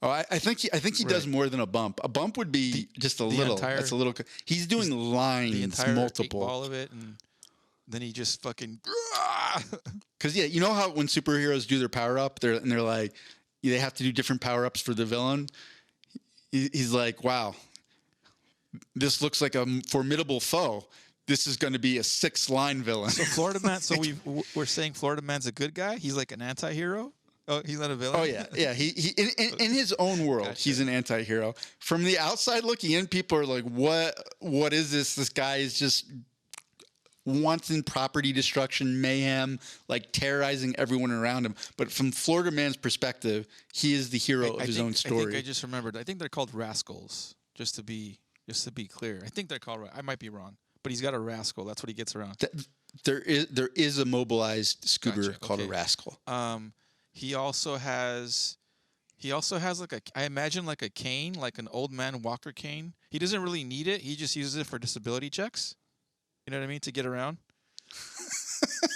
S2: I think he does more than a bump. A bump would be just a little. That's a little. He's doing lines,
S3: the entire
S2: multiple
S3: 8-ball of it, and then he just fucking.
S2: Because you know how when superheroes do their power up, they're like, they have to do different power ups for the villain. He's like, wow, this looks like a formidable foe. This is going to be a 6-line villain.
S3: So Florida Man. So we're saying Florida Man's a good guy. He's like an anti-hero. Oh, he's not a villain.
S2: Oh yeah. He in his own world, gotcha. He's an anti-hero. From the outside looking in, people are like, "What is this? This guy is just wanton property destruction, mayhem, like terrorizing everyone around him." But from Florida Man's perspective, he is the hero of his own story.
S3: I think I just remembered. I think they're called rascals. Just to be clear, I think they're called. I might be wrong, but he's got a rascal. That's what he gets around.
S2: There is a mobilized scooter called a rascal.
S3: He also has like I imagine like a cane, like an old man walker cane. He doesn't really need it. He just uses it for disability checks. You know what I mean? To get around.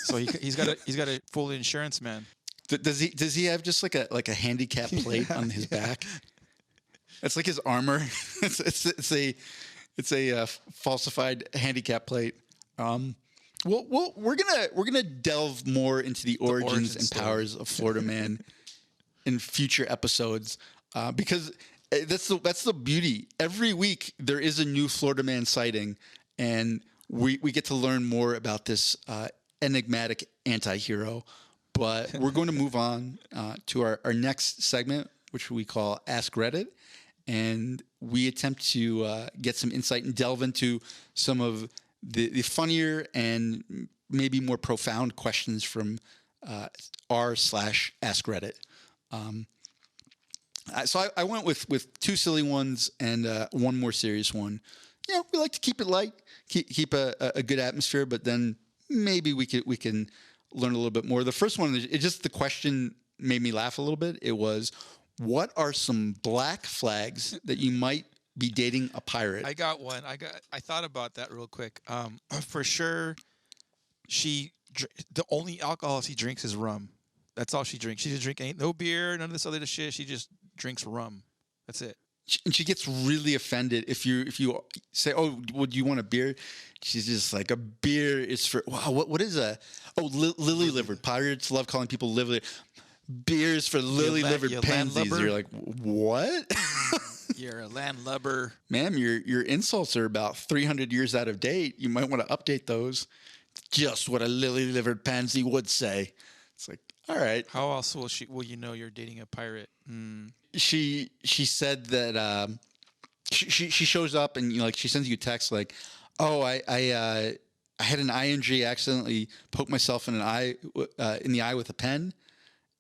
S3: So he's got a full insurance man.
S2: Does he have just like a handicap plate on his back? It's like his armor. It's a falsified handicap plate. Well, we're gonna delve more into the origins and powers of Florida Man in future episodes because that's the beauty. Every week there is a new Florida Man sighting, and we get to learn more about this enigmatic anti-hero. But we're going to move on to our next segment, which we call Ask Reddit, and we attempt to get some insight and delve into some of the funnier and maybe more profound questions from r/Ask Reddit. So I went with 2 silly ones and one more serious one. we like to keep it light, keep a good atmosphere, but then maybe we can learn a little bit more. The first one, the question made me laugh a little bit. It was, what are some black flags that you might be dating a pirate?
S3: I got one. I thought about that real quick. For sure, the only alcohol she drinks is rum. That's all she drinks. She doesn't drink no beer, none of this other shit. She just drinks rum. That's it.
S2: And she gets really offended if you say, "Oh, would you want a beer?" She's just like, "A beer is for wow. What is a lily livered pirates love calling people lily beers for lily livered pansies." You're like, what?
S3: You're a landlubber,
S2: ma'am. Your insults are about 300 years out of date. You might want to update those. Just what a lily livered pansy would say. It's like, all right.
S3: How else will you know you're dating a pirate?
S2: She said that she shows up and she sends you a text like, oh, I had an ing accidentally poke myself in in the eye with a pen,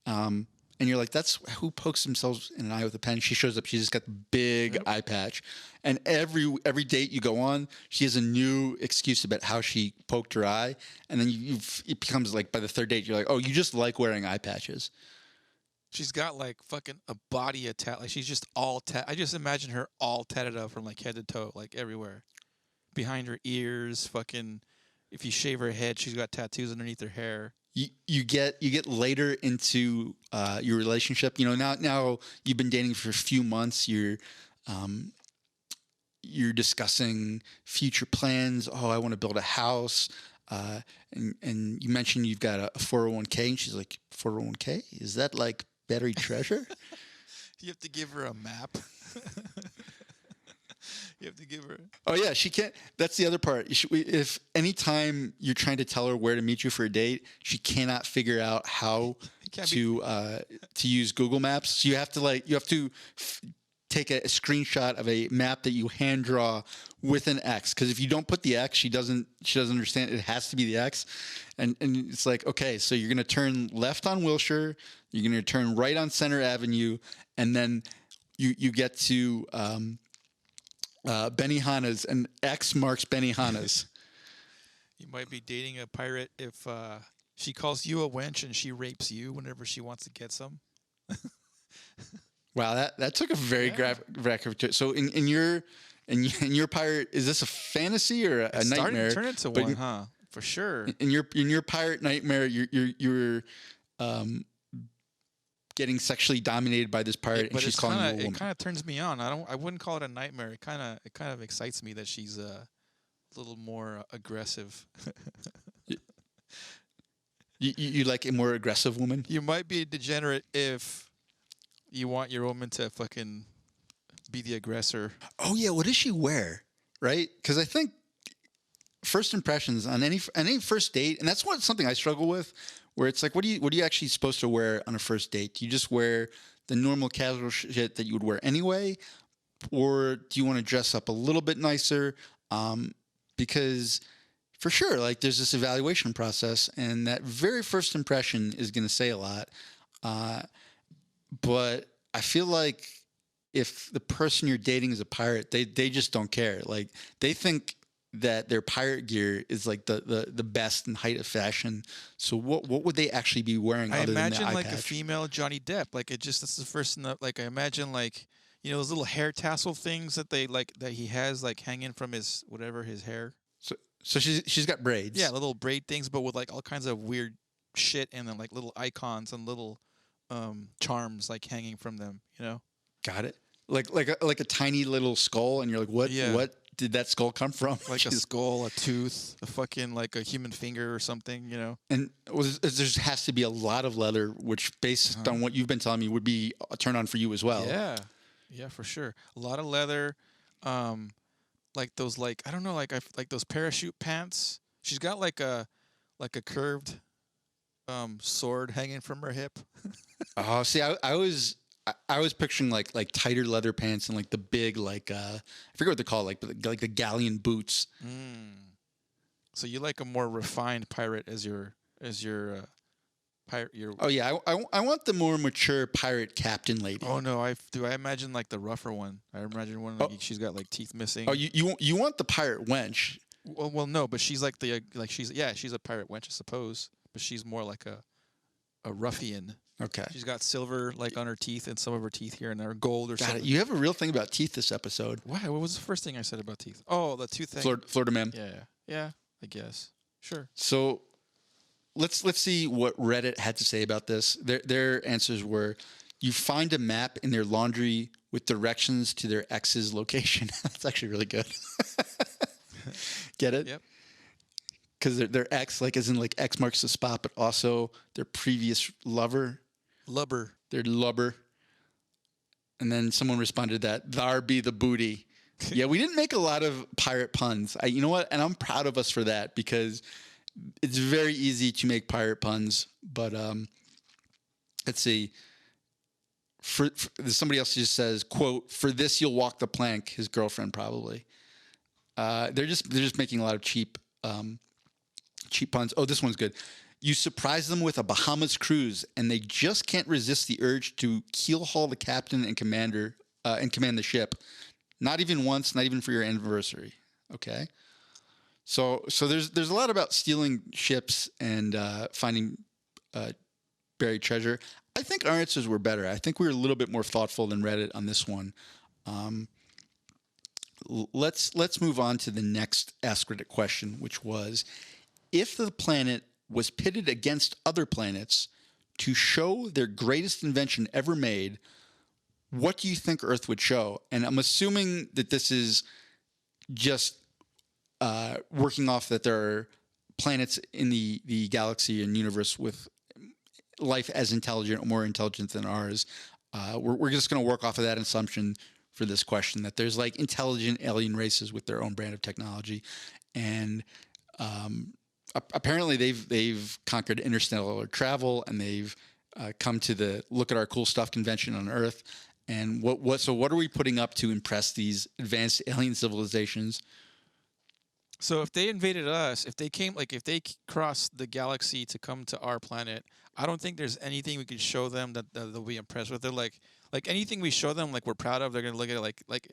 S2: and you're like, that's who pokes themselves in an eye with a pen. She shows up, she's just got the big eye patch, and every date you go on, she has a new excuse about how she poked her eye, and then it becomes like by the third date you're like, oh, you just like wearing eye patches.
S3: She's got like fucking a body of tat. Like she's just all tat. I just imagine her all tatted up from like head to toe, like everywhere. Behind her ears, fucking. If you shave her head, she's got tattoos underneath her hair.
S2: You get later into your relationship. Now you've been dating for a few months. You're discussing future plans. Oh, I want to build a house. And you mentioned you've got a 401k, and she's like, 401k? Is that like buried treasure?
S3: You have to give her a map. You have to give her.
S2: Oh yeah, she can't. That's the other part. If anytime you're trying to tell her where to meet you for a date, she cannot figure out how to use Google Maps. So you have to take a screenshot of a map that you hand draw with an X, because if you don't put the X, she doesn't understand. It has to be the X, and it's like, okay, so you're gonna turn left on Wilshire, you're gonna turn right on Center Avenue, and then you get to Benihana's, and X marks Benihana's.
S3: You might be dating a pirate if she calls you a wench and she rapes you whenever she wants to get some.
S2: Wow, that took a very graphic. So in your pirate, is this a fantasy or a nightmare?
S3: Turn it to one, huh? For sure.
S2: In your pirate nightmare, you're getting sexually dominated by this pirate, and she's calling you a woman.
S3: It kind of turns me on. I wouldn't call it a nightmare. It kind of excites me that she's a little more aggressive.
S2: You like a more aggressive woman?
S3: You might be a degenerate if you want your woman to fucking be the aggressor.
S2: Oh yeah, what does she wear? Right? Because I think first impressions on any first date, and that's something I struggle with, where it's like, what are you actually supposed to wear on a first date? Do you just wear the normal casual shit that you would wear anyway, or do you want to dress up a little bit nicer? Because for sure, like, there's this evaluation process, and that very first impression is going to say a lot. But I feel like if the person you're dating is a pirate, they just don't care. Like, they think that their pirate gear is like the best and height of fashion. So what would they actually be wearing?
S3: I
S2: other
S3: imagine
S2: than the
S3: like
S2: eye patch?
S3: a female Johnny Depp. Like that's the first thing that, like, I imagine, like, those little hair tassel things that that he has like hanging from his hair.
S2: So she's got braids.
S3: Yeah, little braid things, but with like all kinds of weird shit, and then like little icons and little charms like hanging from them.
S2: Got it. Like a tiny little skull, and you're like, what?
S3: Yeah.
S2: What did that skull come from?
S3: Like a skull, a tooth, a fucking like a human finger or something.
S2: And there has to be a lot of leather, which based on what you've been telling me would be a turn on for you as well.
S3: Yeah, for sure. A lot of leather, like those, like, I don't know, like like those parachute pants. She's got like a curved sword hanging from her hip.
S2: Oh, see, I was picturing like tighter leather pants and like the big, like I forget what they're called, like the galleon boots.
S3: So you like a more refined pirate as your pirate. Your
S2: Oh yeah, I want the more mature pirate captain lady.
S3: Oh no, I imagine like the rougher one. I imagine one like she's got like teeth missing.
S2: Oh, you want the pirate wench?
S3: Well, no, but she's like she's a pirate wench, I suppose, but she's more like a ruffian.
S2: Okay.
S3: She's got silver like on her teeth and some of her teeth here and there, gold or
S2: Got
S3: something.
S2: it. You have a real thing about teeth this episode.
S3: Why? What was the first thing I said about teeth? Oh, the tooth thing.
S2: Florida man.
S3: Yeah. I guess. Sure.
S2: So let's see what Reddit had to say about this. Their answers were: you find a map in their laundry with directions to their ex's location. That's actually really good. Get it?
S3: Yep.
S2: Because their ex, like as in like X marks the spot, but also their previous lover.
S3: Lubber.
S2: Their lubber. And then someone responded that "thar be the booty." Yeah, we didn't make a lot of pirate puns. You know what? And I'm proud of us for that because it's very easy to make pirate puns. But let's see. For somebody else just says, "quote For this you'll walk the plank." His girlfriend probably. They're just making a lot of cheap puns. Oh, this one's good. You surprise them with a Bahamas cruise, and they just can't resist the urge to keel haul the captain and commander and command the ship. Not even once, not even for your anniversary. Okay. So there's a lot about stealing ships and finding buried treasure. I think our answers were better. I think we were a little bit more thoughtful than Reddit on this one. Let's move on to the next Ask Reddit question, which was: if the planet was pitted against other planets to show their greatest invention ever made, what do you think Earth would show? And I'm assuming that this is just working off that there are planets in the galaxy and universe with life as intelligent or more intelligent than ours. We're just going to work off of that assumption for this question, that there's like intelligent alien races with their own brand of technology. And apparently they've conquered interstellar travel, and they've come to the Look at Our Cool Stuff convention on Earth. And what are we putting up to impress these advanced alien civilizations?
S3: So if they invaded us, if they crossed the galaxy to come to our planet, I don't think there's anything we could show them that they'll be impressed with. They're like anything we show them, like we're proud of, they're gonna look at it like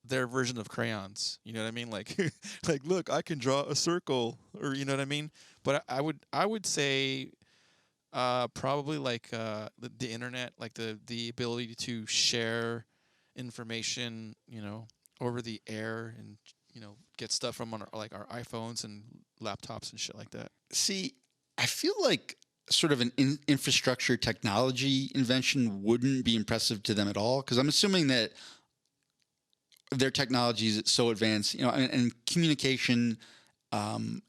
S3: their version of crayons. You know what I mean? Like like look, I can draw a circle, or you know what I mean? But I would say probably like the internet, like the ability to share information, over the air, and get stuff from our iPhones and laptops and shit like that.
S2: See, I feel like sort of an infrastructure technology invention wouldn't be impressive to them at all, because I'm assuming that their technology is so advanced, and communication and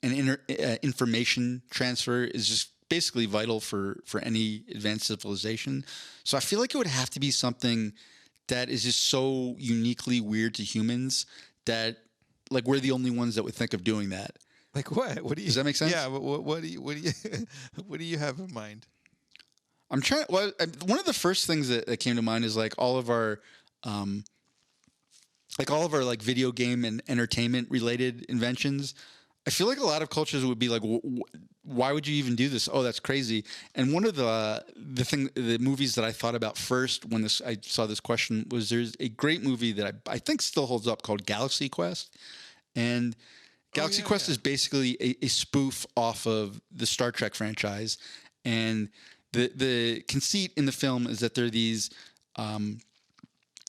S2: information transfer is just basically vital for any advanced civilization. So I feel like it would have to be something that is just so uniquely weird to humans that like we're the only ones that would think of doing that.
S3: Like what? What do you?
S2: Does that make sense?
S3: Yeah. What do you? What do you have in mind?
S2: I'm trying. Well, one of the first things that came to mind is like all of our like video game and entertainment related inventions. I feel like a lot of cultures would be like, why would you even do this? Oh, that's crazy. And one of the movies that I thought about first when I saw this question was there's a great movie that I think still holds up called Galaxy Quest. And Galaxy Quest is basically a spoof off of the Star Trek franchise. And the conceit in the film is that there are these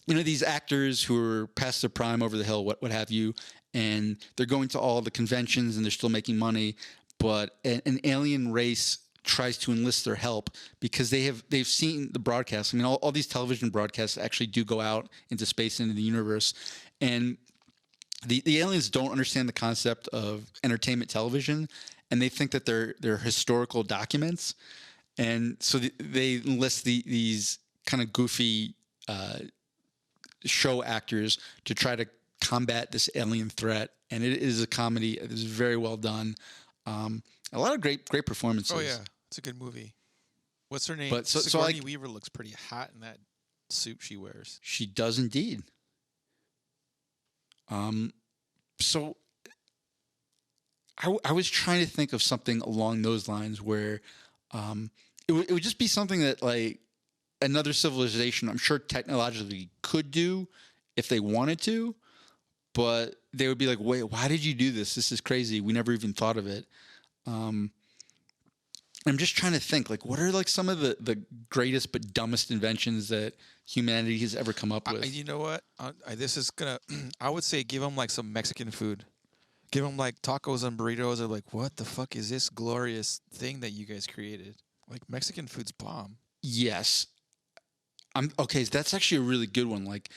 S2: these actors who are past their prime, over the hill, what have you, and they're going to all the conventions and they're still making money, but an alien race tries to enlist their help because they've seen the broadcasts. I mean, all these television broadcasts actually do go out into space, into the universe, and the aliens don't understand the concept of entertainment television, and they think that they're historical documents, and so they enlist these kind of goofy show actors to try to combat this alien threat. And it is a comedy. It is very well done. A lot of great performances.
S3: Oh yeah, it's a good movie. What's her name?
S2: But
S3: Sigourney Weaver looks pretty hot in that suit she wears.
S2: She does indeed. So I was trying to think of something along those lines where it it would just be something that like another civilization, I'm sure technologically could do if they wanted to, but they would be like, wait, why did you do this? This is crazy. We never even thought of it. I'm just trying to think, like, what are like some of the greatest but dumbest inventions that humanity has ever come up with?
S3: You know what? This is gonna. I would say give them like some Mexican food. Give them like tacos and burritos. They're like, what the fuck is this glorious thing that you guys created? Like Mexican food's bomb.
S2: Yes. Okay. So that's actually a really good one. Like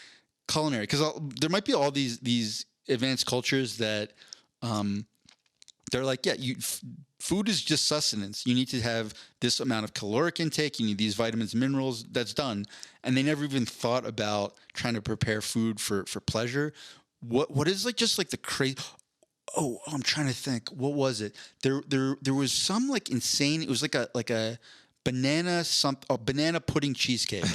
S2: culinary, because there might be all these advanced cultures that they're like, yeah, food is just sustenance. You need to have this amount of caloric intake. You need these vitamins and minerals. That's done. And they never even thought about trying to prepare food for pleasure. What is like just like the crazy? Oh, I'm trying to think. What was it? There was some like insane. It was like a banana pudding cheesecake.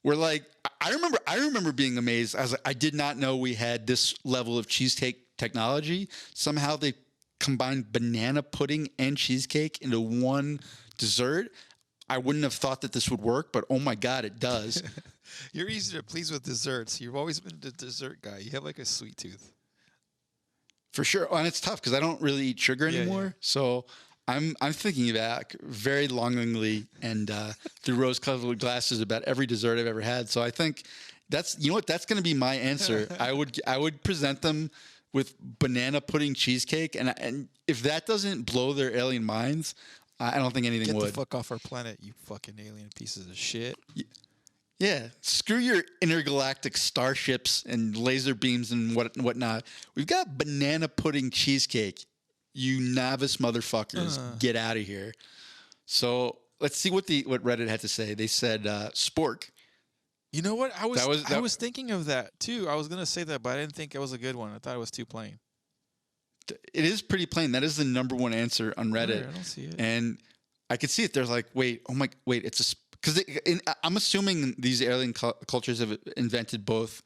S2: Where like I remember being amazed. I was like, I did not know we had this level of cheesecake technology. Somehow they combined banana pudding and cheesecake into one dessert. I wouldn't have thought that this would work, but oh my God, it does.
S3: You're easy to please with desserts. You've always been the dessert guy. You have like a sweet tooth.
S2: For sure. And it's tough because I don't really eat sugar anymore.
S3: Yeah.
S2: So I'm thinking back very longingly and through rose-colored glasses about every dessert I've ever had. So I think that's going to be my answer. I would present them with banana pudding cheesecake, and if that doesn't blow their alien minds, I don't think anything would.
S3: Get the fuck off our planet, you fucking alien pieces of shit.
S2: Yeah, screw your intergalactic starships and laser beams and whatnot. We've got banana pudding cheesecake. You novice motherfuckers, get out of here. So let's see what Reddit had to say. They said spork.
S3: You know what? I was thinking of that too. I was gonna say that, but I didn't think it was a good one. I thought it was too plain.
S2: It is pretty plain. That is the number one answer on Reddit.
S3: I don't see it.
S2: And I could see it. There's like, wait, it's because I'm assuming these alien cultures have invented both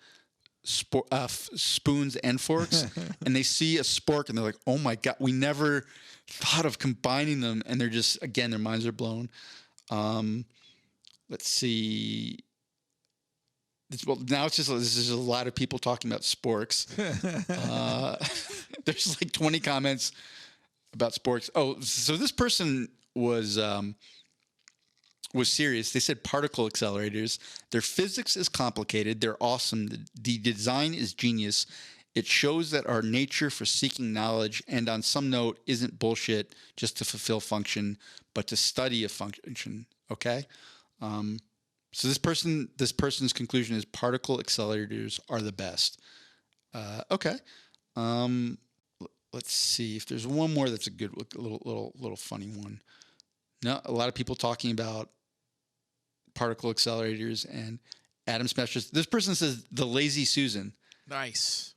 S2: spoons and forks, and they see a spork and they're like, oh my God, we never thought of combining them, and they're just, again, their minds are blown. Let's see. Well, now this is a lot of people talking about sporks. There's like 20 comments about sporks. Oh, so this person was serious. They said particle accelerators. Their physics is complicated. They're awesome. The design is genius. It shows that our nature for seeking knowledge, and on some note, isn't bullshit just to fulfill function, but to study a function. Okay. So this person's conclusion is particle accelerators are the best. Okay. Let's see if there's one more that's a good, little funny one. No, a lot of people talking about particle accelerators and atom smashers. This person says the Lazy Susan.
S3: Nice.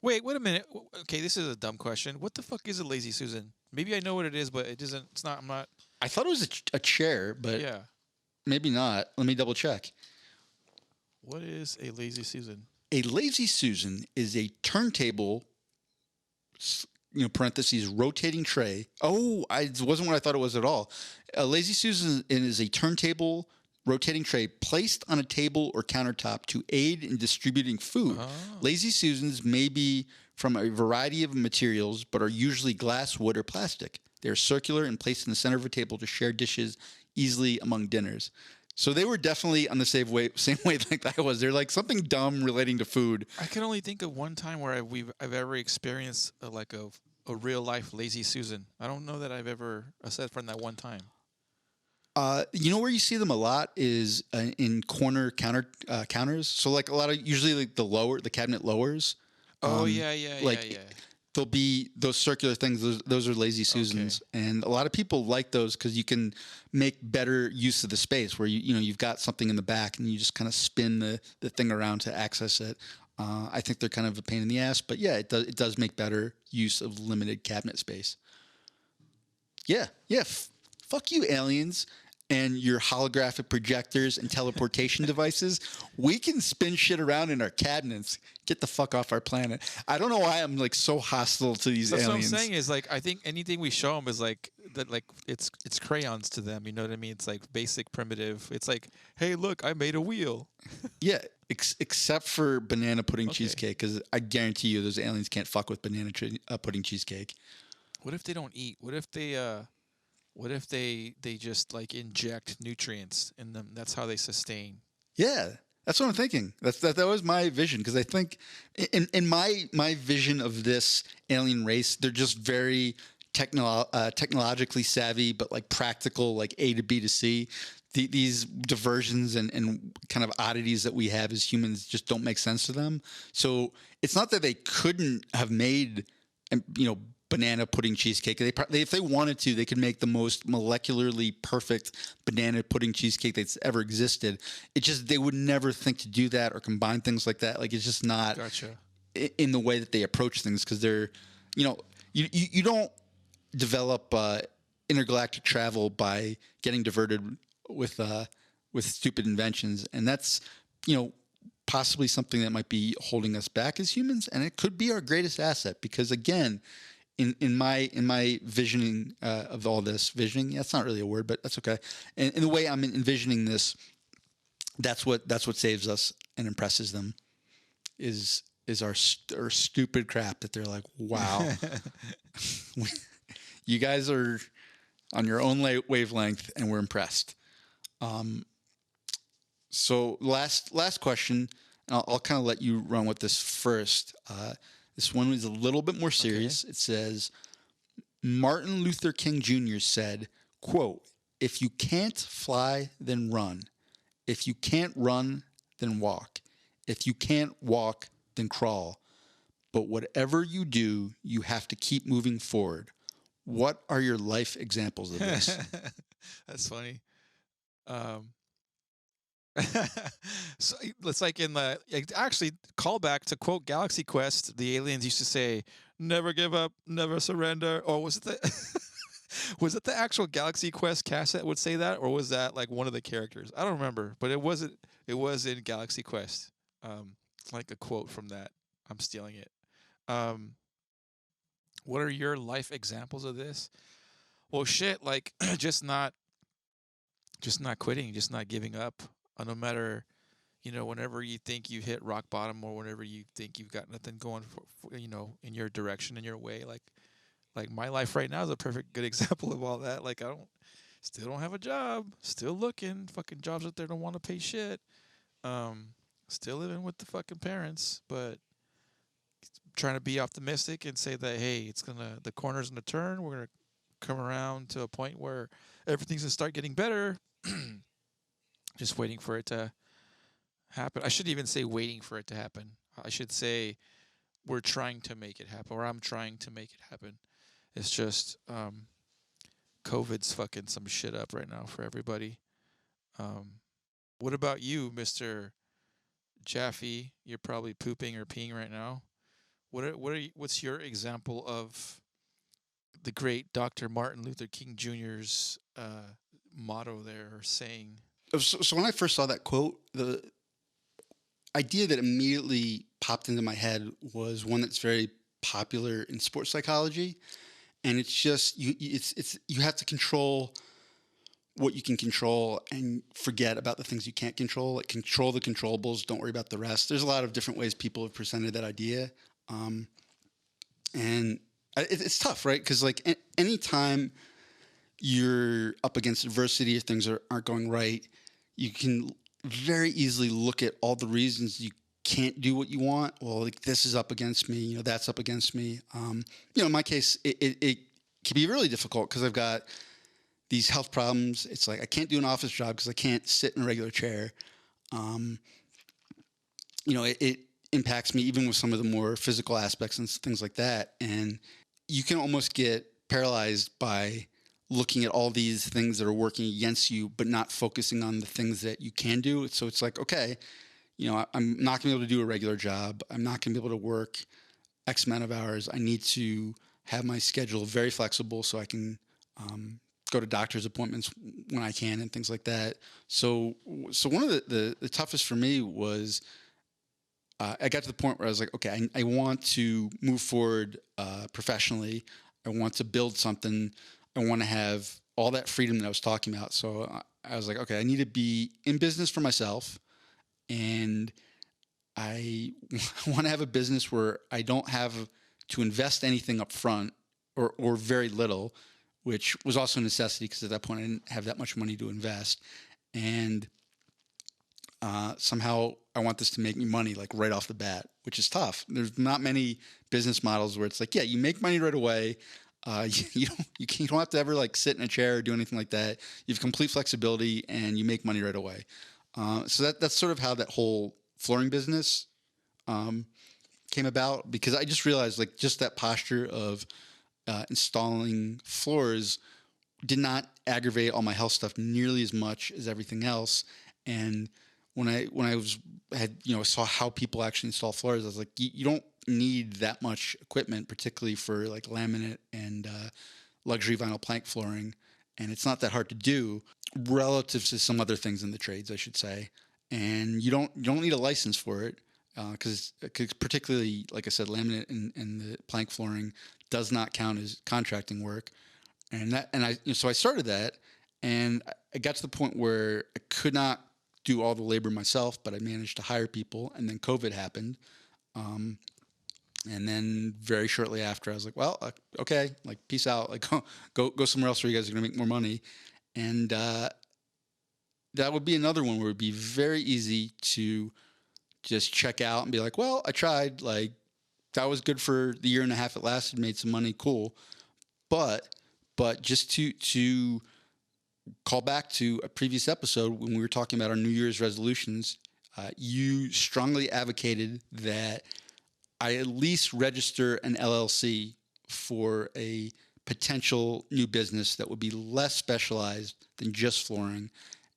S3: Wait a minute. Okay, this is a dumb question. What the fuck is a Lazy Susan? Maybe I know what it is, but it isn't. It's not. I'm not.
S2: I thought it was a chair, but
S3: yeah.
S2: Maybe not. Let me double check.
S3: What is a Lazy Susan?
S2: A Lazy Susan is a turntable, parentheses, rotating tray. Oh, it wasn't what I thought it was at all. A Lazy Susan is a turntable, rotating tray placed on a table or countertop to aid in distributing food. Oh. Lazy Susans may be from a variety of materials, but are usually glass, wood, or plastic. They are circular and placed in the center of a table to share dishes easily among dinners. So they were definitely on the same wavelength I was. They're like something dumb relating to food.
S3: I can only think of one time where I've ever experienced a real life Lazy Susan. I don't know that I've ever, aside from that one time.
S2: Where you see them a lot is in corner counters. So like a lot of usually like the cabinet lowers.
S3: Oh yeah.
S2: There'll be those circular things. Those are Lazy Susans, okay. And a lot of people like those because you can make better use of the space. Where you've got something in the back and you just kind of spin the thing around to access it. I think they're kind of a pain in the ass, but yeah, it does make better use of limited cabinet space. Yeah. Fuck you, aliens. and your holographic projectors and teleportation devices, we can spin shit around in our cabinets. Get the fuck off our planet. I don't know why I'm like so hostile to these
S3: That's
S2: aliens.
S3: what I'm saying is like I think anything we show them is like that, like it's crayons to them. You know what I mean? It's like basic, primitive. It's like, hey, look, I made a wheel.
S2: Yeah, except for banana pudding cheesecake, because I guarantee you those aliens can't fuck with banana pudding cheesecake.
S3: What if they don't eat? What if they just like inject nutrients in them? That's how they sustain.
S2: Yeah, that's what I'm thinking. That was my vision, because I think in my vision of this alien race, they're just very technologically savvy, but like practical, like A to B to C. These diversions and kind of oddities that we have as humans just don't make sense to them. So it's not that they couldn't have made, banana pudding cheesecake. If they wanted to, they could make the most molecularly perfect banana pudding cheesecake that's ever existed. It's just they would never think to do that or combine things like that. Like, it's just not in the way that they approach things, because they're, you don't develop intergalactic travel by getting diverted with stupid inventions, and that's possibly something that might be holding us back as humans, and it could be our greatest asset, because again, in my visioning of all this, visioning, that's not really a word, but that's okay. And in the way I'm envisioning this, that's what saves us and impresses them is our stupid crap that they're like, wow, you guys are on your own wavelength, and we're impressed. So last question, and I'll kind of let you run with this first. This one is a little bit more serious. Okay. It says, Martin Luther King Jr. said, quote, "If you can't fly, then run. If you can't run, then walk. If you can't walk, then crawl. But whatever you do, you have to keep moving forward." What are your life examples of this?
S3: That's funny. So it's like actually call back to quote Galaxy Quest. The aliens used to say, "Never give up, never surrender." Or was it was it the actual Galaxy Quest cassette would say that, or was that like one of the characters? I don't remember, but it wasn't. It was in Galaxy Quest. Like a quote from that. I'm stealing it. What are your life examples of this? Well, shit, like just not quitting, just not giving up. No matter, whenever you think you hit rock bottom, or whenever you think you've got nothing going for in your direction, in your way, like my life right now is a perfect good example of all that. Like still don't have a job, still looking, fucking jobs out there don't want to pay shit. Still living with the fucking parents, but trying to be optimistic and say that, hey, the corner's gonna turn. We're gonna come around to a point where everything's gonna start getting better. Just waiting for it to happen. I shouldn't even say waiting for it to happen. I should say we're trying to make it happen, or I'm trying to make it happen. It's just COVID's fucking some shit up right now for everybody. What about you, Mr. Jaffe? You're probably pooping or peeing right now. What's your example of the great Dr. Martin Luther King Jr.'s motto there, or saying?
S2: So when I first saw that quote, the idea that immediately popped into my head was one that's very popular in sports psychology, and it's just you have to control what you can control and forget about the things you can't control. Like, control the controllables, don't worry about the rest. There's a lot of different ways people have presented that idea, and it's tough, right? Because like anytime you're up against adversity or things aren't going right, you can very easily look at all the reasons you can't do what you want. Well, like, this is up against me, that's up against me. In my case, it can be really difficult because I've got these health problems. It's like I can't do an office job because I can't sit in a regular chair. It impacts me even with some of the more physical aspects and things like that. And you can almost get paralyzed by looking at all these things that are working against you, but not focusing on the things that you can do. So it's like, okay, I'm not going to be able to do a regular job. I'm not going to be able to work X amount of hours. I need to have my schedule very flexible so I can go to doctor's appointments when I can and things like that. So one of the toughest for me was I got to the point where I was like, okay, I want to move forward professionally. I want to build something. I want to have all that freedom that I was talking about. So I was like, okay, I need to be in business for myself, and I want to have a business where I don't have to invest anything up front or very little, which was also a necessity because at that point I didn't have that much money to invest. And somehow I want this to make me money like right off the bat, which is tough. There's not many business models where it's like, yeah, you make money right away. You don't have to ever like sit in a chair or do anything like that. You have complete flexibility and you make money right away. So that's sort of how that whole flooring business came about, because I just realized like just that posture of installing floors did not aggravate all my health stuff nearly as much as everything else. And when I saw how people actually install floors, I was like, you don't need that much equipment, particularly for like laminate and luxury vinyl plank flooring. And it's not that hard to do relative to some other things in the trades, I should say. And you don't need a license for it, because particularly, like I said, laminate and the plank flooring does not count as contracting work. So I started that, and I got to the point where I could not do all the labor myself, but I managed to hire people, and then COVID happened. And then very shortly after, I was like, well, okay, like peace out, like go somewhere else where you guys are gonna make more money. And that would be another one where it would be very easy to just check out and be like, well, I tried, like that was good for the year and a half it lasted, made some money, cool. But just to call back to a previous episode when we were talking about our New Year's resolutions, you strongly advocated that I at least register an LLC for a potential new business that would be less specialized than just flooring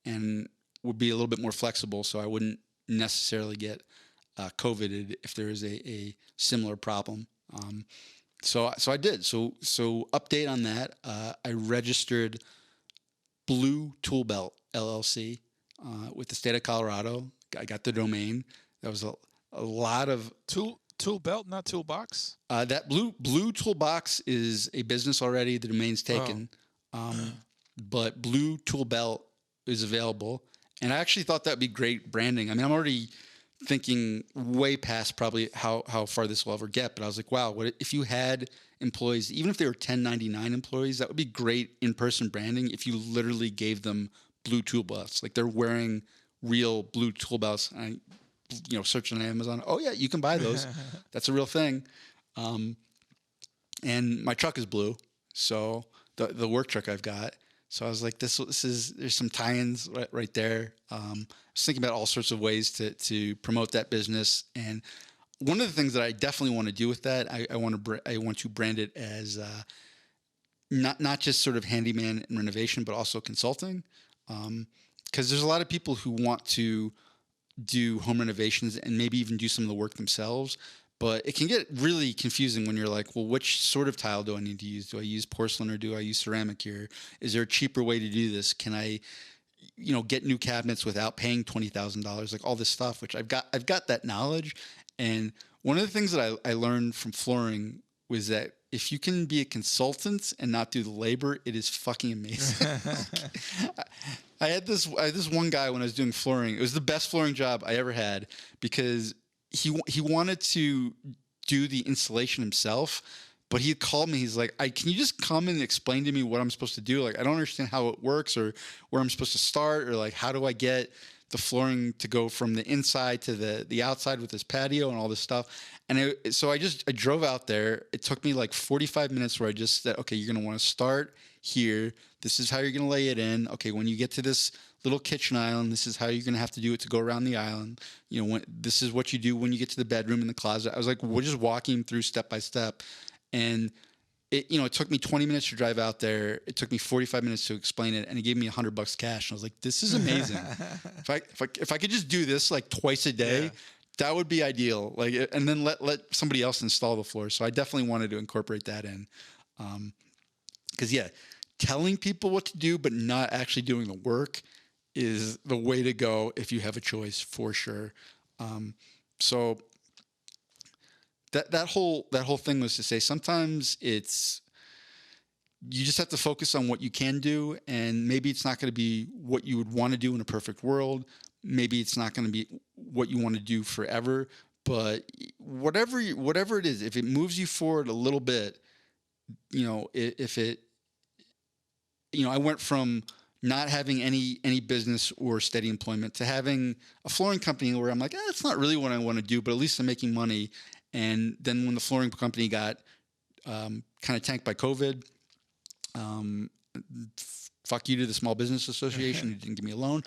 S2: and would be a little bit more flexible, so I wouldn't necessarily get COVIDed if there is a similar problem. So I did. So update on that. I registered Blue Tool Belt LLC with the state of Colorado. I got the domain. That was a lot of
S3: Tool Belt, not Toolbox.
S2: That Blue Toolbox is a business already. The domain's taken, but Blue Tool Belt is available, and I actually thought that'd be great branding. I mean, I'm already thinking way past probably how far this will ever get, but I was like, wow, what if you had employees, even if they were 1099 employees, that would be great in-person branding if you literally gave them blue tool belts, like they're wearing real blue tool belts. And I searching on Amazon, oh yeah, you can buy those. That's a real thing. And my truck is blue, so the work truck I've got. So I was like, this is there's some tie-ins right there. I was thinking about all sorts of ways to promote that business, and one of the things that I definitely want to do with that, I want to brand it as not just sort of handyman and renovation, but also consulting, because there's a lot of people who want to do home renovations and maybe even do some of the work themselves. But it can get really confusing when you're like, well, which sort of tile do I need to use? Do I use porcelain or do I use ceramic here? Is there a cheaper way to do this? Can I, get new cabinets without paying $20,000? Like all this stuff, which I've got that knowledge. And one of the things that I learned from flooring was that if you can be a consultant and not do the labor, it is fucking amazing. I had this one guy when I was doing flooring. It was the best flooring job I ever had because he wanted to do the installation himself, but he called me. He's like, can you just come and explain to me what I'm supposed to do? Like, I don't understand how it works or where I'm supposed to start, or like, how do I get the flooring to go from the inside to the outside with this patio and all this stuff. And so I drove out there. It took me like 45 minutes where I just said, okay, you're going to want to start here. This is how you're going to lay it in. Okay, when you get to this little kitchen island, this is how you're going to have to do it to go around the island. This is what you do when you get to the bedroom and the closet. I was like, we're just walking through step by step. And it took me 20 minutes to drive out there. It took me 45 minutes to explain it, and he gave me $100 cash. And I was like, this is amazing. if I could just do this like twice a day, yeah, that would be ideal. Like, and then let somebody else install the floor. So I definitely wanted to incorporate that in. 'Cause yeah, telling people what to do, but not actually doing the work is the way to go if you have a choice, for sure. So that whole thing was to say sometimes it's you just have to focus on what you can do, and maybe it's not going to be what you would want to do in a perfect world. Maybe it's not going to be what you want to do forever, but whatever it is, if it moves you forward a little bit, if it, I went from not having any business or steady employment to having a flooring company where I'm like, it's not really what I want to do, but at least I'm making money. And then when the flooring company got kind of tanked by COVID, fuck you to the Small Business Association who didn't give me a loan.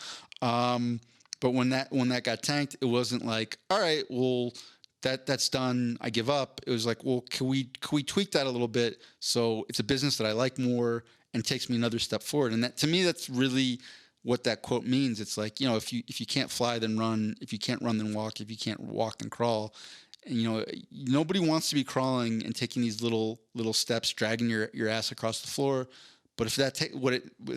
S2: But when that got tanked, it wasn't like, all right, well, that's done, I give up. It was like, well, can we tweak that a little bit so it's a business that I like more and takes me another step forward? And that, to me, that's really what that quote means. It's like, if you can't fly, then run. If you can't run, then walk. If you can't walk, then crawl. And, nobody wants to be crawling and taking these little steps, dragging your ass across the floor. But if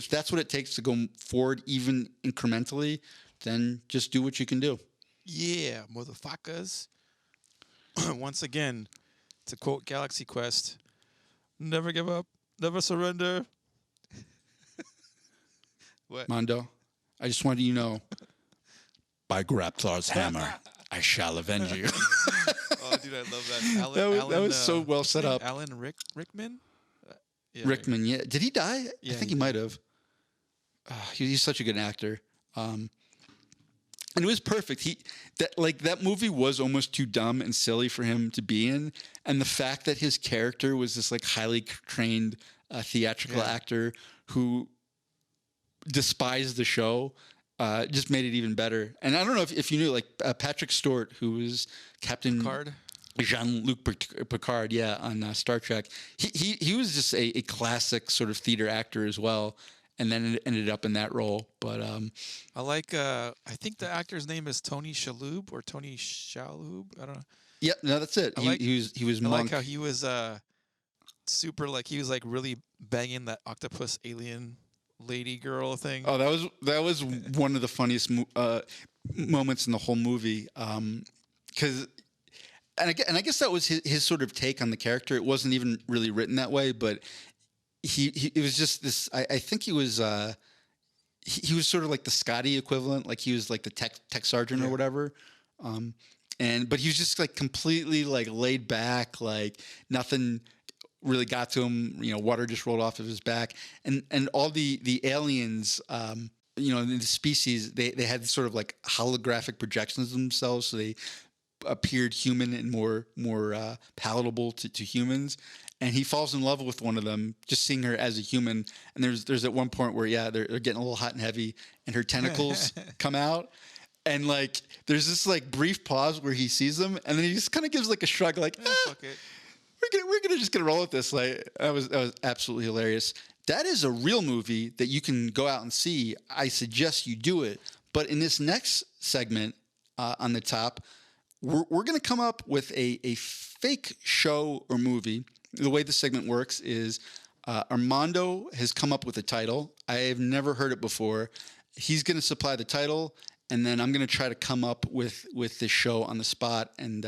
S2: that's what it takes to go forward, even incrementally, then just do what you can do.
S3: Yeah, motherfuckers. Once again, to quote Galaxy Quest, never give up, never surrender. What?
S2: Mando, I just wanted you to know, by Grapthar's hammer, I shall avenge you.
S3: Oh, dude, I love that.
S2: That was so well set up.
S3: Alan Rickman? Yeah,
S2: Rickman, yeah. Did he die?
S3: Yeah,
S2: I think he might have. He's such a good actor. And it was perfect. That movie was almost too dumb and silly for him to be in. And the fact that his character was this like highly trained theatrical actor who despised the show just made it even better. And I don't know if you knew, like Patrick Stewart, who was Captain
S3: Picard?
S2: Jean-Luc Picard, on Star Trek. He was just a classic sort of theater actor as well. And then it ended up in that role. But
S3: I like. I think the actor's name is Tony Shalhoub or Tony Shalhoub. I don't know.
S2: Yep, no, that's it. He was
S3: I
S2: Monk.
S3: like how he was super. Like he was like really banging that octopus alien lady girl thing.
S2: Oh, that was one of the funniest moments in the whole movie. Because. And I guess that was his sort of take on the character. It wasn't even really written that way, but it was just this. I think he was sort of like the Scotty equivalent, like he was like the tech sergeant or whatever. But he was just like completely like laid back, like nothing really got to him. Water just rolled off of his back, and all the aliens. The species they had sort of like holographic projections of themselves, so they appeared human and more palatable to humans. And he falls in love with one of them, just seeing her as a human. And there's at one point where they're getting a little hot and heavy, and her tentacles come out, and like there's this like brief pause where he sees them, and then he just kind of gives like a shrug, like
S3: fuck it.
S2: we're gonna just roll with this. Like that was absolutely hilarious. That is a real movie that you can go out and see. I suggest you do it. But in this next segment on the top, we're going to come up with a fake show or movie. The way the segment works is Armando has come up with a title. I have never heard it before. He's going to supply the title, and then I'm going to try to come up with this show on the spot, and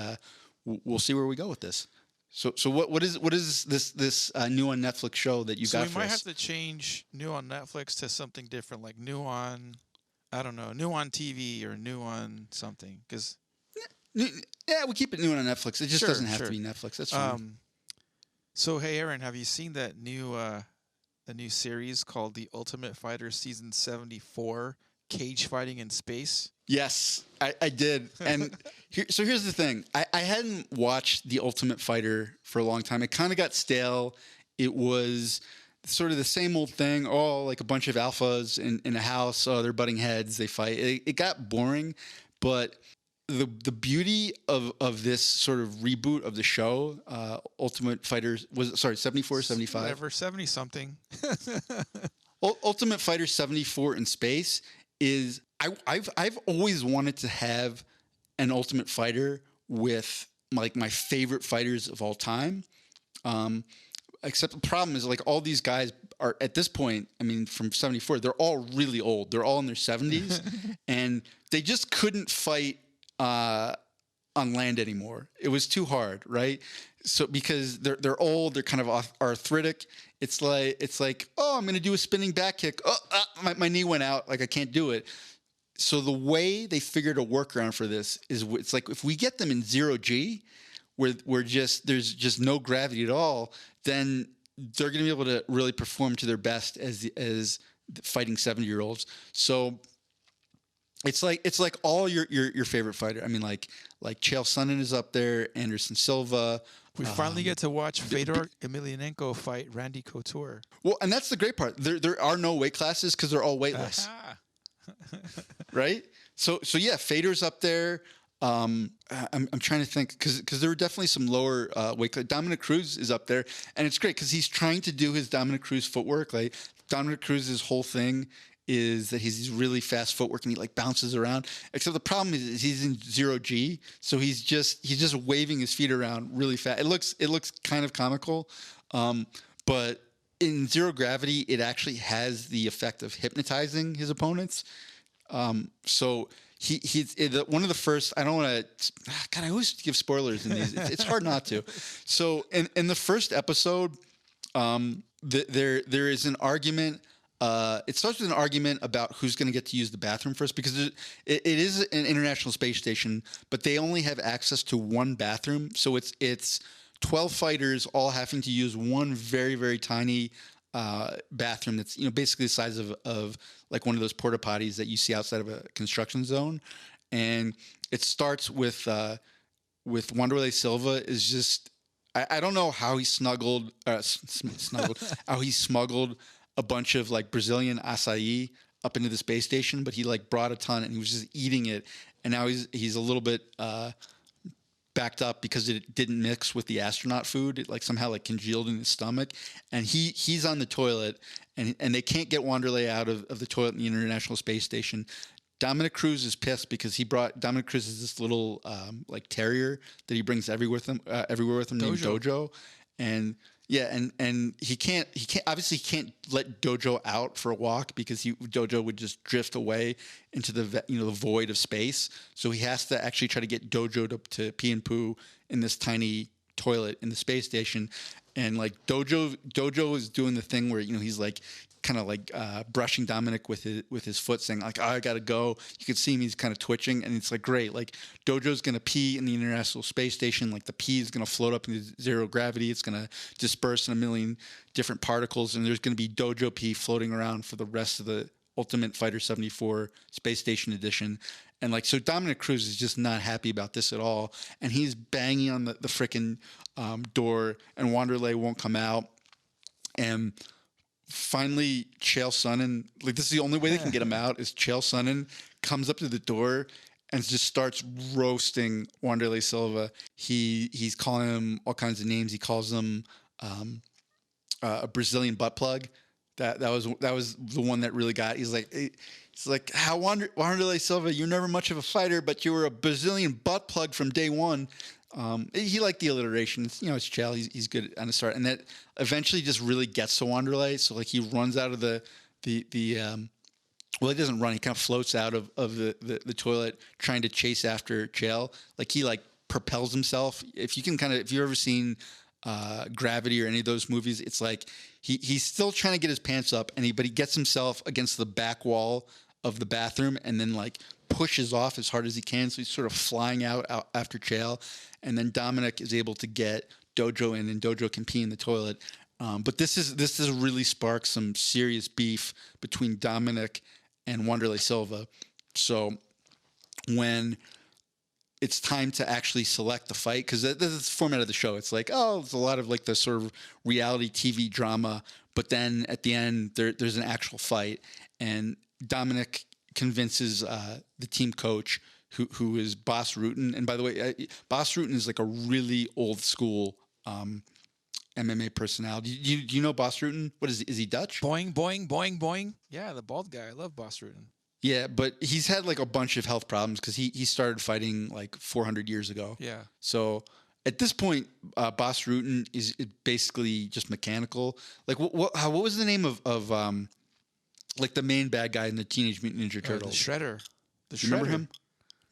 S2: we'll see where we go with this. So what is this new on Netflix show that you got for us?
S3: So we might have to change new on Netflix to something different, like new on, I don't know, new on TV or new on something, because.
S2: Yeah, we keep it new on Netflix. It just doesn't have to be Netflix. That's fine.
S3: So hey, Aaron, have you seen that new series called The Ultimate Fighter Season 74, Cage Fighting in Space?
S2: Yes, I did. And here's the thing. I hadn't watched The Ultimate Fighter for a long time. It kind of got stale. It was sort of the same old thing. Oh, like a bunch of alphas in a house. Oh, they're butting heads. They fight. It got boring, but the beauty of this sort of reboot of the show, Ultimate Fighter, 74 or 75?
S3: Whatever, 70-something.
S2: Ultimate Fighter 74 in space is, I've always wanted to have an Ultimate Fighter with like my favorite fighters of all time. Except the problem is like all these guys are at this point, I mean, from 74, they're all really old. They're all in their 70s, and they just couldn't fight on land anymore. It was too hard, right? So because they're old, they're kind of arthritic. It's like, oh, I'm going to do a spinning back kick. Oh, my knee went out. Like I can't do it. So the way they figured a workaround for this is it's like if we get them in 0G, where there's just no gravity at all, then they're going to be able to really perform to their best as fighting 70-year-olds. So it's like all your favorite fighter. I mean, like Chael Sonnen is up there, Anderson Silva.
S3: We finally get to watch Fedor Emelianenko fight Randy Couture.
S2: Well, and that's the great part. There are no weight classes because they're all weightless. Right? So yeah, Fedor's up there. I'm trying to think because there were definitely some lower weight class. Dominic Cruz is up there, and it's great because he's trying to do his Dominic Cruz footwork. Like Dominic Cruz's whole thing is that he's really fast footwork and he like bounces around. Except the problem is he's in 0G, so he's just waving his feet around really fast. It looks kind of comical, but in zero gravity, it actually has the effect of hypnotizing his opponents. So he's one of the first. I don't want to. God, I always give spoilers in these. It's hard not to. So in the first episode, there is an argument. It starts with an argument about who's going to get to use the bathroom first because it is an international space station, but they only have access to one bathroom. So it's 12 fighters all having to use one very, very tiny bathroom that's basically the size of like one of those porta potties that you see outside of a construction zone. And it starts with Wanderlei Silva is just I don't know how he smuggled a bunch of like Brazilian acai up into the space station, but he like brought a ton and he was just eating it. And now he's a little bit backed up because it didn't mix with the astronaut food. It like somehow like congealed in his stomach, and he's on the toilet, and they can't get Wanderlei out of the toilet in the International Space Station. Dominic Cruz is pissed because Dominic Cruz is this little like terrier that he brings everywhere with him named Dojo, and yeah, and he can't obviously let Dojo out for a walk because Dojo would just drift away into the void of space. So he has to actually try to get Dojo to pee and poo in this tiny toilet in the space station, and like Dojo is doing the thing where he's like kind of like brushing Dominic with his foot, saying like, oh, I gotta go. You can see him; he's kind of twitching, and it's like great. Like Dojo's gonna pee in the International Space Station. Like the pee is gonna float up into zero gravity. It's gonna disperse in a million different particles, and there's gonna be Dojo pee floating around for the rest of the Ultimate Fighter 74 Space Station Edition. And like so, Dominic Cruz is just not happy about this at all, and he's banging on the frickin' door, and Wanderlei won't come out, and finally, Chael Sonnen, like this is the only way they can get him out, is Chael Sonnen comes up to the door and just starts roasting Wanderlei Silva. He's calling him all kinds of names. He calls him a Brazilian butt plug. That was the one that really got. He's like, how Wanderlei Silva, you're never much of a fighter, but you were a Brazilian butt plug from day one. He liked the alliteration. It's Chael. He's good on the start, and that eventually just really gets to Wanderlei. So like he runs out of the well, he doesn't run. He kind of floats out of the toilet trying to chase after Chael. Like he like propels himself. If you've ever seen Gravity or any of those movies, it's like he's still trying to get his pants up, but he gets himself against the back wall of the bathroom and then like pushes off as hard as he can. So he's sort of flying out after Chael. And then Dominic is able to get Dojo in, and Dojo can pee in the toilet. But this has really sparked some serious beef between Dominic and Wanderlei Silva. So when it's time to actually select the fight, because this is the format of the show. It's like, it's a lot of like the sort of reality TV drama, but then at the end there's an actual fight, and Dominic convinces the team coach, who is Boss Rutten. And by the way, Boss Rutten is like a really old school MMA personality. Do you know Boss Rutten? What is he Dutch?
S3: Boing, boing, boing, boing. Yeah, the bald guy. I love Boss Rutten.
S2: Yeah, but he's had like a bunch of health problems because he started fighting like 400 years ago.
S3: Yeah.
S2: So at this point, Boss Rutan is basically just mechanical. Like, what was the name of like the main bad guy in the Teenage Mutant Ninja Turtles?
S3: The Shredder.
S2: You remember him?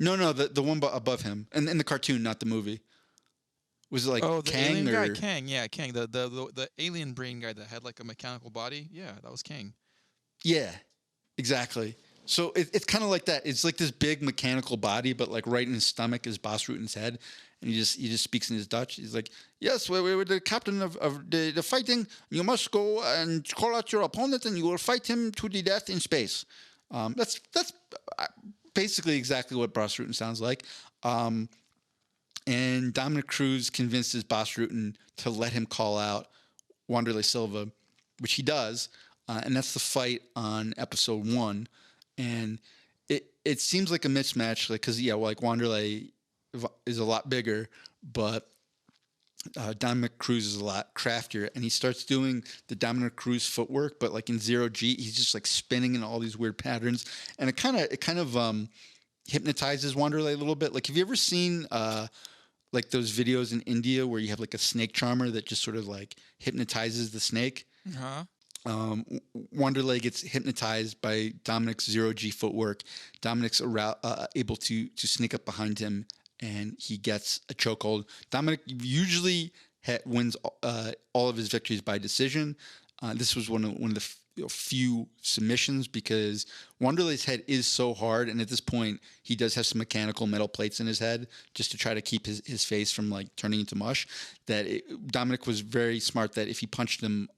S2: No, the one above him, and in the cartoon, not the movie. Was it like
S3: the
S2: Kang
S3: alien
S2: or
S3: guy? Kang, yeah, Kang. The alien brain guy that had like a mechanical body. Yeah, that was Kang.
S2: Yeah, exactly. So it's kind of like that. It's like this big mechanical body, but like right in his stomach is Boss Rutan's head, and he just speaks in his Dutch. He's like, "Yes, we're the captain of the fighting. You must go and call out your opponent, and you will fight him to the death in space." That's basically exactly what Boss Rutan sounds like. And Dominic Cruz convinces Boss Rutan to let him call out Wanderlei Silva, which he does, and that's the fight on episode 1. And it seems like a mismatch, like because like Wanderlei is a lot bigger, but Dominic Cruz is a lot craftier, and he starts doing the Dominic Cruz footwork, but like in 0G, he's just like spinning in all these weird patterns, and it kind of hypnotizes Wanderlei a little bit. Like, have you ever seen like those videos in India where you have like a snake charmer that just sort of like hypnotizes the snake?
S3: Uh-huh.
S2: Wanderlei gets hypnotized by Dominic's 0G footwork. Dominic's able to sneak up behind him, and he gets a chokehold. Dominic usually wins all of his victories by decision. This was one of the few submissions because Wanderlei's head is so hard, and at this point he does have some mechanical metal plates in his head just to try to keep his face from like turning into mush. Dominic was very smart that if he punched him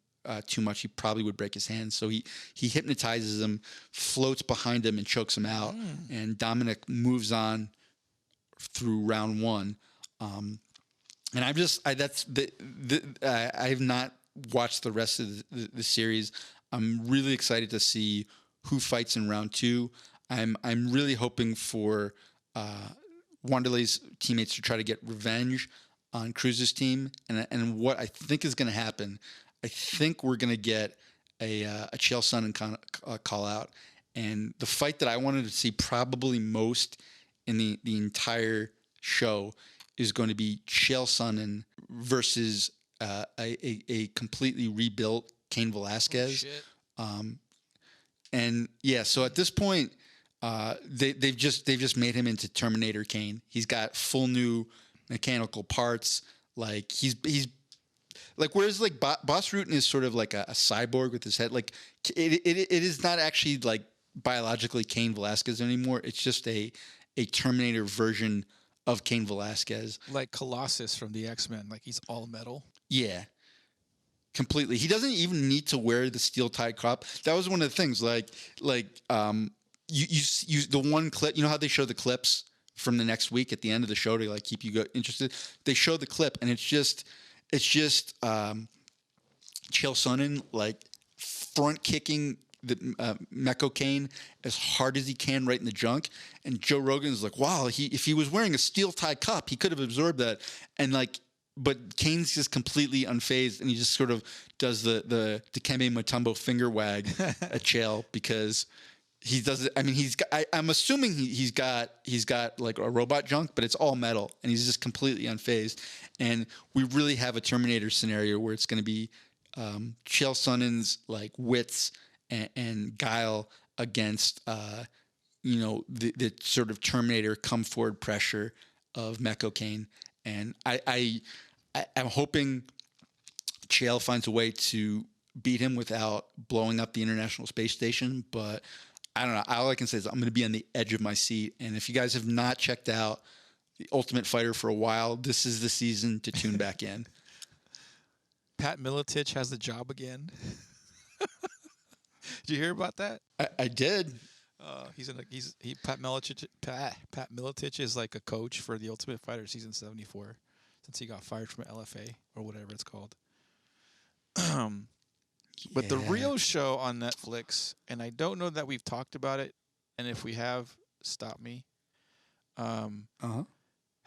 S2: too much, he probably would break his hand. So he hypnotizes him, floats behind him, and chokes him out. And Dominic moves on through round 1. And I have not watched the rest of the series. I'm really excited to see who fights in round 2. I'm really hoping for Wanderlei's teammates to try to get revenge on Cruz's team. And what I think is going to happen, I think we're going to get a Chael Sonnen call out. And the fight that I wanted to see probably most in the entire show is going to be Chael Sonnen versus a completely rebuilt Cain Velasquez. And yeah, so at this point, they've just made him into Terminator Cain. He's got full new mechanical parts. Like he's like, whereas like Boss Rutan is sort of like a cyborg with his head. Like it is not actually like biologically Cain Velasquez anymore. It's just a Terminator version of Cain Velasquez.
S3: Like Colossus from the X-Men. Like he's all metal.
S2: Yeah. Completely. He doesn't even need to wear the steel tied crop. That was one of the things. Like you the one clip. You know how they show the clips from the next week at the end of the show to like keep you interested. They show the clip, and it's just Chael Sonnen like front kicking the Mecho Cain as hard as he can right in the junk, and Joe Rogan is like, wow, if he was wearing a steel tie cup, he could have absorbed that, and like. But Kane's just completely unfazed, and he just sort of does the Dikembe Mutombo finger wag at Chael because he does it. I mean, I'm assuming he's got like a robot junk, but it's all metal, and he's just completely unfazed. And we really have a Terminator scenario where it's going to be Chael Sonnen's like wits and guile against the sort of Terminator come forward pressure of Mecho Cain. And I'm hoping Chael finds a way to beat him without blowing up the International Space Station. But I don't know. All I can say is I'm going to be on the edge of my seat. And if you guys have not checked out The Ultimate Fighter for a while, this is the season to tune back in.
S3: Pat Miletich has the job again. Did you hear about that?
S2: I did.
S3: Pat Miletich is like a coach for The Ultimate Fighter season 74 since he got fired from LFA or whatever it's called. But the real show on Netflix, and I don't know that we've talked about it, and if we have, stop me. Have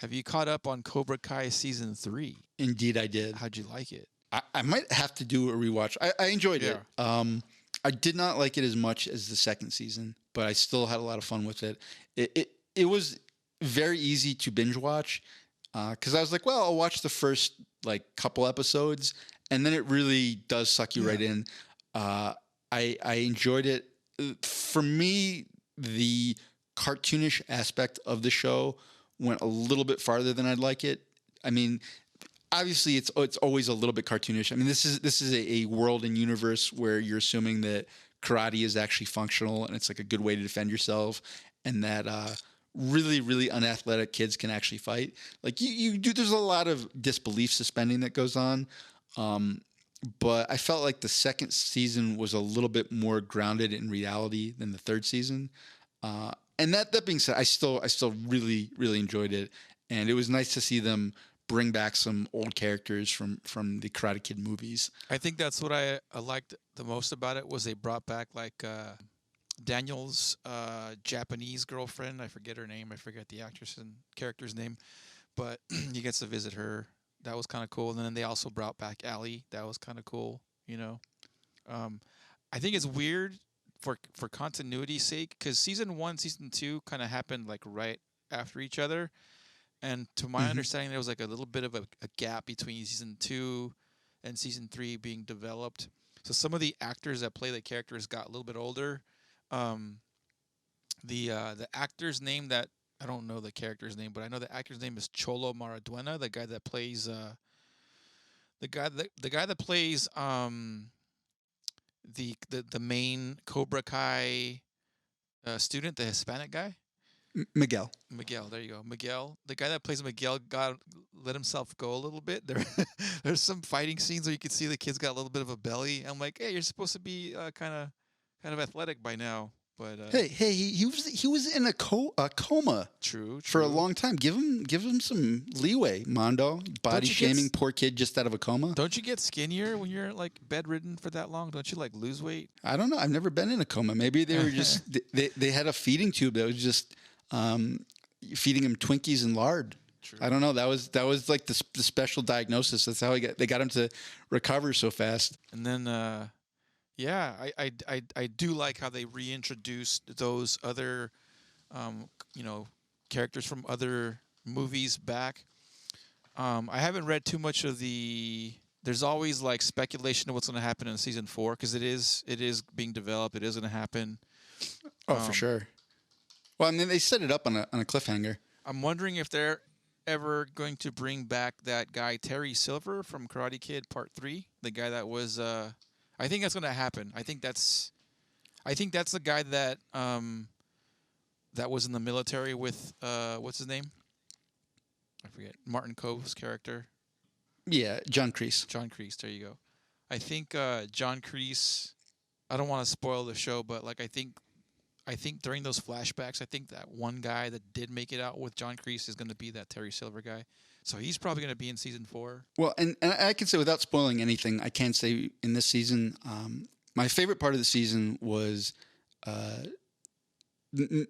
S3: you caught up on Cobra Kai season 3?
S2: Indeed, I did.
S3: How'd you like it?
S2: I might have to do a rewatch. I enjoyed it. I did not like it as much as the second season, but I still had a lot of fun with it. It was very easy to binge watch. because I was like, well, I'll watch the first like couple episodes, and then it really does suck you right in. I enjoyed it. For me, the cartoonish aspect of the show went a little bit farther than I'd like it. I mean, obviously it's always a little bit cartoonish. I mean, this is a world and universe where you're assuming that karate is actually functional and it's like a good way to defend yourself, and that really, really unathletic kids can actually fight. Like you do, there's a lot of disbelief suspending that goes on. But I felt like the second season was a little bit more grounded in reality than the third season. And that being said, I still really, really enjoyed it. And it was nice to see them bring back some old characters from the Karate Kid movies.
S3: I think that's what I liked the most about it was they brought back like Daniel's Japanese girlfriend. I forget her name. I forget the actress and character's name, but he gets to visit her. That was kind of cool. And then they also brought back Allie. That was kind of cool. You know, I think it's weird for continuity's sake because season 1, season 2 kind of happened like right after each other. And to my understanding, there was like a little bit of a gap between season 2 and season 3 being developed. So some of the actors that play the characters got a little bit older. The actor's name that I don't know the character's name, but I know the actor's name is Cholo Maraduena, the guy that plays the guy that plays the main Cobra Kai student, the Hispanic guy.
S2: Miguel.
S3: There you go. Miguel. The guy that plays Miguel let himself go a little bit. There's some fighting scenes where you can see the kid's got a little bit of a belly. I'm like, hey, you're supposed to be kind of athletic by now. But
S2: hey, he was in a coma.
S3: True.
S2: For a long time. Give him some leeway, Mando. Body shaming poor kid just out of a coma.
S3: Don't you get skinnier when you're like bedridden for that long? Don't you like lose weight?
S2: I don't know. I've never been in a coma. Maybe they were just they had a feeding tube that was just feeding him Twinkies and lard. True. I don't know. That was like the special diagnosis. That's how they got him to recover so fast.
S3: And then yeah, I do like how they reintroduced those other characters from other movies back. I haven't read too much of there's always like speculation of what's going to happen in season 4 because it is being developed. It is going to happen.
S2: Oh, for sure. Well, I mean, they set it up on a cliffhanger.
S3: I'm wondering if they're ever going to bring back that guy Terry Silver from Karate Kid Part 3, the guy that was. I think that's going to happen. I think that's the guy that that was in the military with what's his name? I forget. Martin Cove's character.
S2: Yeah, John Kreese.
S3: John Kreese. There you go. I think John Kreese. I don't want to spoil the show, but like I think during those flashbacks, I think that one guy that did make it out with John Kreese is going to be that Terry Silver guy. So he's probably going to be in season 4. Well,
S2: and I can say without spoiling anything, I can say in this season, my favorite part of the season was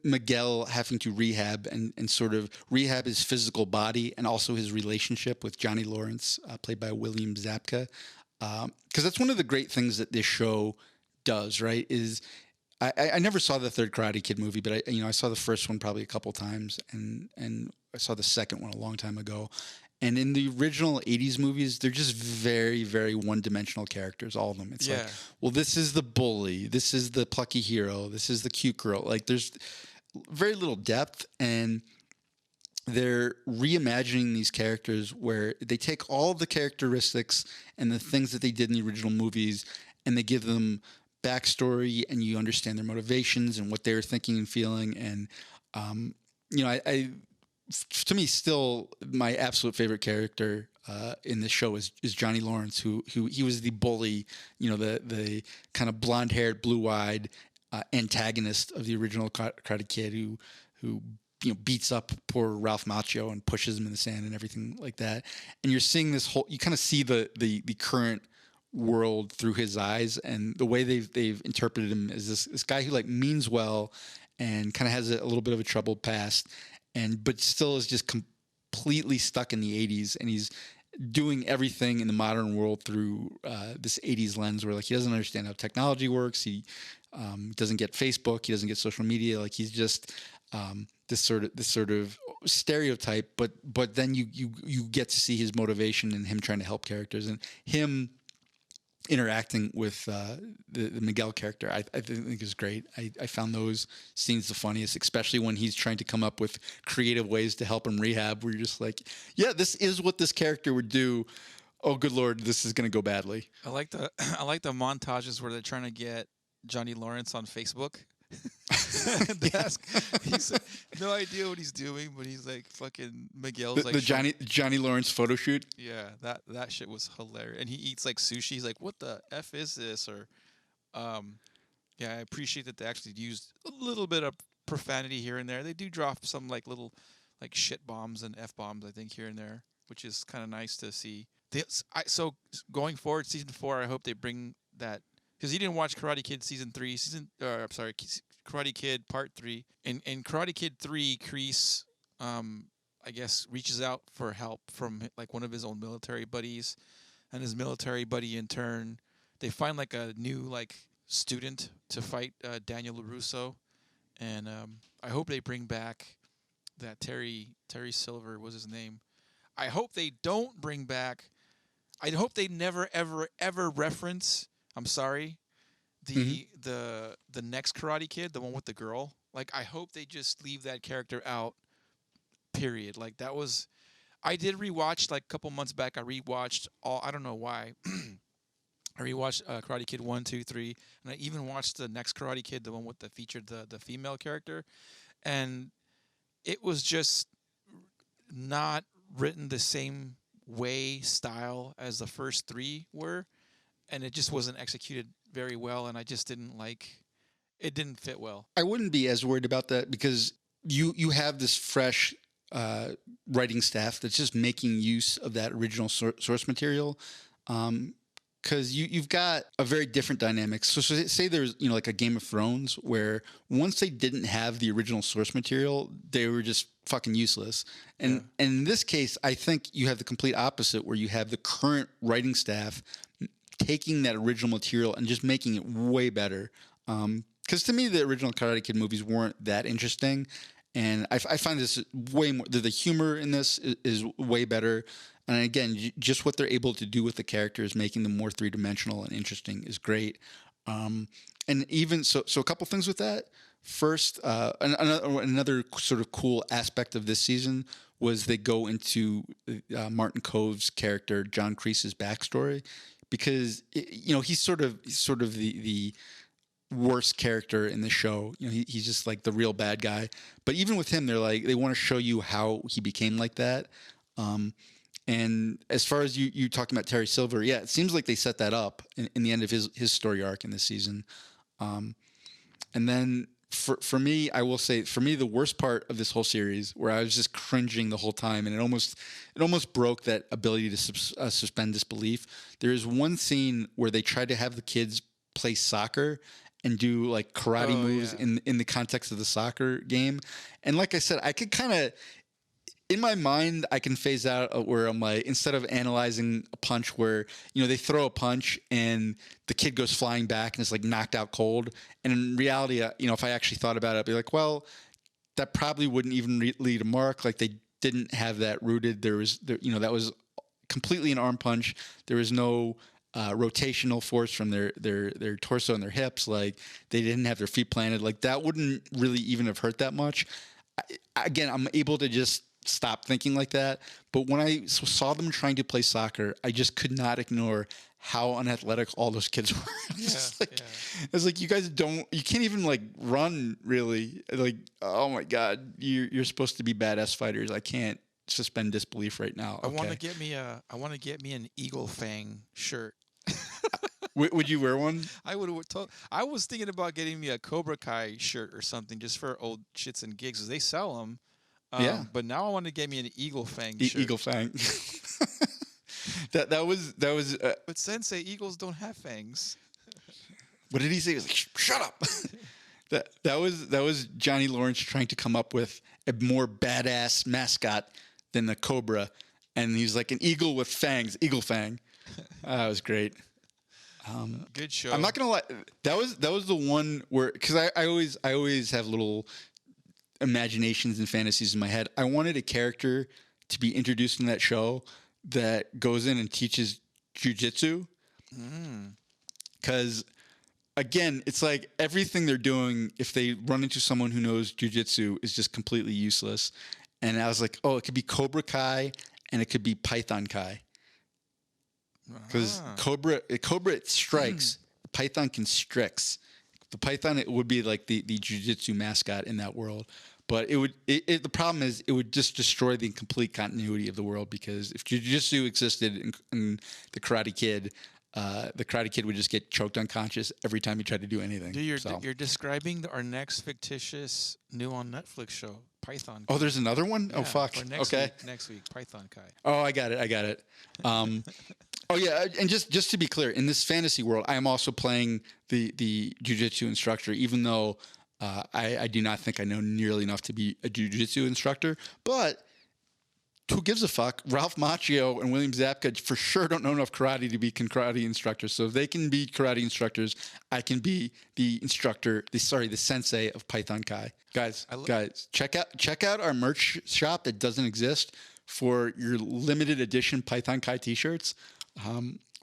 S2: Miguel having to rehab and sort of rehab his physical body and also his relationship with Johnny Lawrence, played by William Zabka. Because that's one of the great things that this show does, right, is I never saw the third Karate Kid movie, but I saw the first one probably a couple times, and I saw the second one a long time ago. And in the original 80s movies, they're just very, very one-dimensional characters, all of them. It's like, well, this is the bully, this is the plucky hero, this is the cute girl. Like, there's very little depth, and they're reimagining these characters where they take all the characteristics and the things that they did in the original movies, and they give them backstory, and you understand their motivations and what they're thinking and feeling. And to me, still my absolute favorite character in this show is Johnny Lawrence, who he was the bully, the kind of blonde-haired, blue-eyed antagonist of the original Karate Kid, who beats up poor Ralph Macchio and pushes him in the sand and everything like that. And you're seeing this whole, you kind of see the current world through his eyes, and the way they've interpreted him as this guy who like means well and kind of has a little bit of a troubled past, but still is just completely stuck in the 80s, and he's doing everything in the modern world through this 80s lens where like he doesn't understand how technology works. He doesn't get Facebook, he doesn't get social media. Like he's just this sort of stereotype, but then you get to see his motivation and him trying to help characters and him interacting with the Miguel character. I think is great. I found those scenes the funniest, especially when he's trying to come up with creative ways to help him rehab. Where you're just like, yeah, this is what this character would do. Oh, good Lord, this is going to go badly.
S3: I like the montages where they're trying to get Johnny Lawrence on Facebook. They ask, he's no idea what he's doing, but he's like fucking Miguel's like
S2: the Johnny Lawrence photo shoot.
S3: Yeah, that shit was hilarious. And he eats like sushi. He's like, "What the f is this?" Or, yeah, I appreciate that they actually used a little bit of profanity here and there. They do drop some like little like shit bombs and f bombs, I think, here and there, which is kind of nice to see. So going forward, season 4, I hope they bring that. Because you didn't watch Karate Kid season 3, Karate Kid Part 3. In Karate Kid 3, Kreese, I guess, reaches out for help from like one of his own military buddies, and his military buddy in turn, they find like a new like student to fight Daniel LaRusso, and I hope they bring back that Terry Silver was his name. I hope they don't bring back. I hope they never ever reference. I'm sorry. The next Karate Kid, the one with the girl. Like, I hope they just leave that character out. Period. Like, that was. I did rewatch like a couple months back. I rewatched all. I don't know why. I rewatched Karate Kid 1, 2, 3, and I even watched the next Karate Kid, the one with the featured the female character, and it was just not written the same style as the first 3 were, and it just wasn't executed very well, and I just didn't like it. Didn't fit well.
S2: I wouldn't be as worried about that because you have this fresh writing staff that's just making use of that original source material, because you've got a very different dynamic. So say there's like a Game of Thrones where once they didn't have the original source material, they were just fucking useless. And in this case, I think you have the complete opposite, where you have the current writing staff taking that original material and just making it way better. Because to me, the original Karate Kid movies weren't that interesting. And I find this way more, the humor in this is way better. And again, just what they're able to do with the characters, making them more three-dimensional and interesting, is great. And even so a couple things with that. First, another sort of cool aspect of this season was they go into Martin Kove's character, John Kreese's backstory, because he's sort of the worst character in the show. He's just like the real bad guy. But even with him, they want to show you how he became like that. And as far as you talking about Terry Silver, yeah, it seems like they set that up in the end of his story arc in this season. And then for me, I will say, for me, the worst part of this whole series, where I was just cringing the whole time, and it almost broke that ability to suspend disbelief. There is one scene where they tried to have the kids play soccer and do like karate moves in the context of the soccer game. And like I said, I could kind of, in my mind, I can phase out where I'm like, instead of analyzing a punch where, they throw a punch and the kid goes flying back and is like knocked out cold. And in reality, if I actually thought about it, I'd be like, well, that probably wouldn't even lead a mark. Like, they didn't have that rooted. That was completely an arm punch. There was no rotational force from their torso and their hips. Like, they didn't have their feet planted. Like, that wouldn't really even have hurt that much. Again, I'm able to just stop thinking like that. But when I saw them trying to play soccer, I just could not ignore how unathletic all those kids were. It's like, you guys you can't even like run really. Like, oh my God, you're supposed to be badass fighters. I can't suspend disbelief right now. Okay.
S3: I want to get me an Eagle Fang shirt.
S2: Would you wear one?
S3: I was thinking about getting me a Cobra Kai shirt or something, just for old shits and gigs, 'cause they sell them. Yeah. But now I want to get me an Eagle Fang shirt.
S2: Eagle Fang. that was.
S3: But Sensei, eagles don't have fangs.
S2: What did he say? He was like, shut up. that was Johnny Lawrence trying to come up with a more badass mascot than the Cobra, and he's like, an eagle with fangs, Eagle Fang. That was great.
S3: Good show.
S2: I'm not gonna lie. That was the one where, because I always have little imaginations and fantasies in my head. I wanted a character to be introduced in that show that goes in and teaches jujitsu. Because, again, it's like everything they're doing, if they run into someone who knows jujitsu, is just completely useless. And I was like, oh, it could be Cobra Kai and it could be Python Kai. Because Cobra it strikes. Python can strix. The Python, it would be like the jiu-jitsu mascot in that world. But the problem is it would just destroy the complete continuity of the world, because if jiu-jitsu existed in the Karate Kid would just get choked unconscious every time he tried to do anything.
S3: Dude, you're describing our next fictitious new on Netflix show, Python Kai.
S2: Oh, there's another one?
S3: Yeah,
S2: oh, fuck. Okay.
S3: Next week, Python Kai.
S2: Oh, I got it. Oh yeah, and just to be clear, in this fantasy world, I am also playing the jiu-jitsu instructor, even though I do not think I know nearly enough to be a jiu-jitsu instructor. But who gives a fuck? Ralph Macchio and William Zabka for sure don't know enough karate to be karate instructors. So if they can be karate instructors, I can be the sensei of Python Kai. Guys, check out our merch shop that doesn't exist for your limited edition Python Kai t-shirts.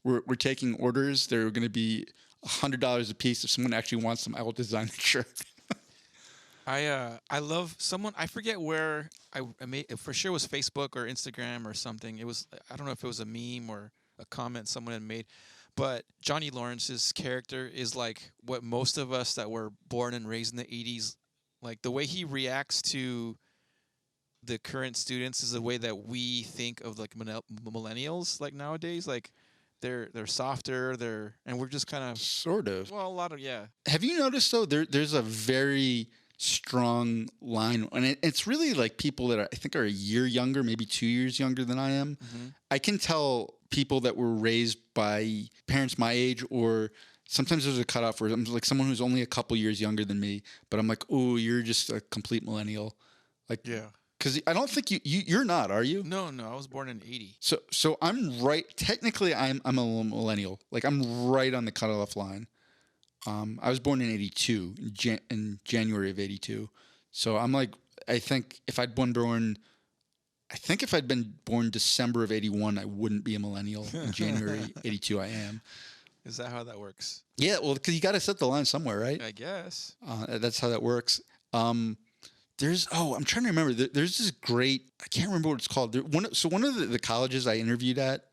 S2: We're taking orders. They're going to be $100 a piece. If someone actually wants them, I will design the shirt.
S3: I love someone. I forget where I made. For sure, it was Facebook or Instagram or something. It was. I don't know if it was a meme or a comment someone had made. But Johnny Lawrence's character is like what most of us that were born and raised in the '80s, like the way he reacts to the current students is the way that we think of like millennials like nowadays. Like they're softer, and we're just kind of
S2: sort of.
S3: Well, a lot of
S2: Have you noticed though? There's a very strong line, and it's really like people that I think are a year younger, maybe 2 years younger than I am. Mm-hmm. I can tell people that were raised by parents my age, or sometimes there's a cutoff where I'm like someone who's only a couple years younger than me, but I'm like, oh, you're just a complete millennial. Like, yeah. Because I don't think you're not, are you?
S3: No, I was born in '80.
S2: So I'm right. Technically, I'm a millennial. Like I'm right on the cutoff line. I was born in '82, in January of '82. So I'm like, I think if I'd been born December of '81, I wouldn't be a millennial. In January '82, I am.
S3: Is that how that works?
S2: Yeah, well, because you got to set the line somewhere, right?
S3: I guess.
S2: That's how that works. I'm trying to remember. There's this great, I can't remember what it's called. One of the colleges I interviewed at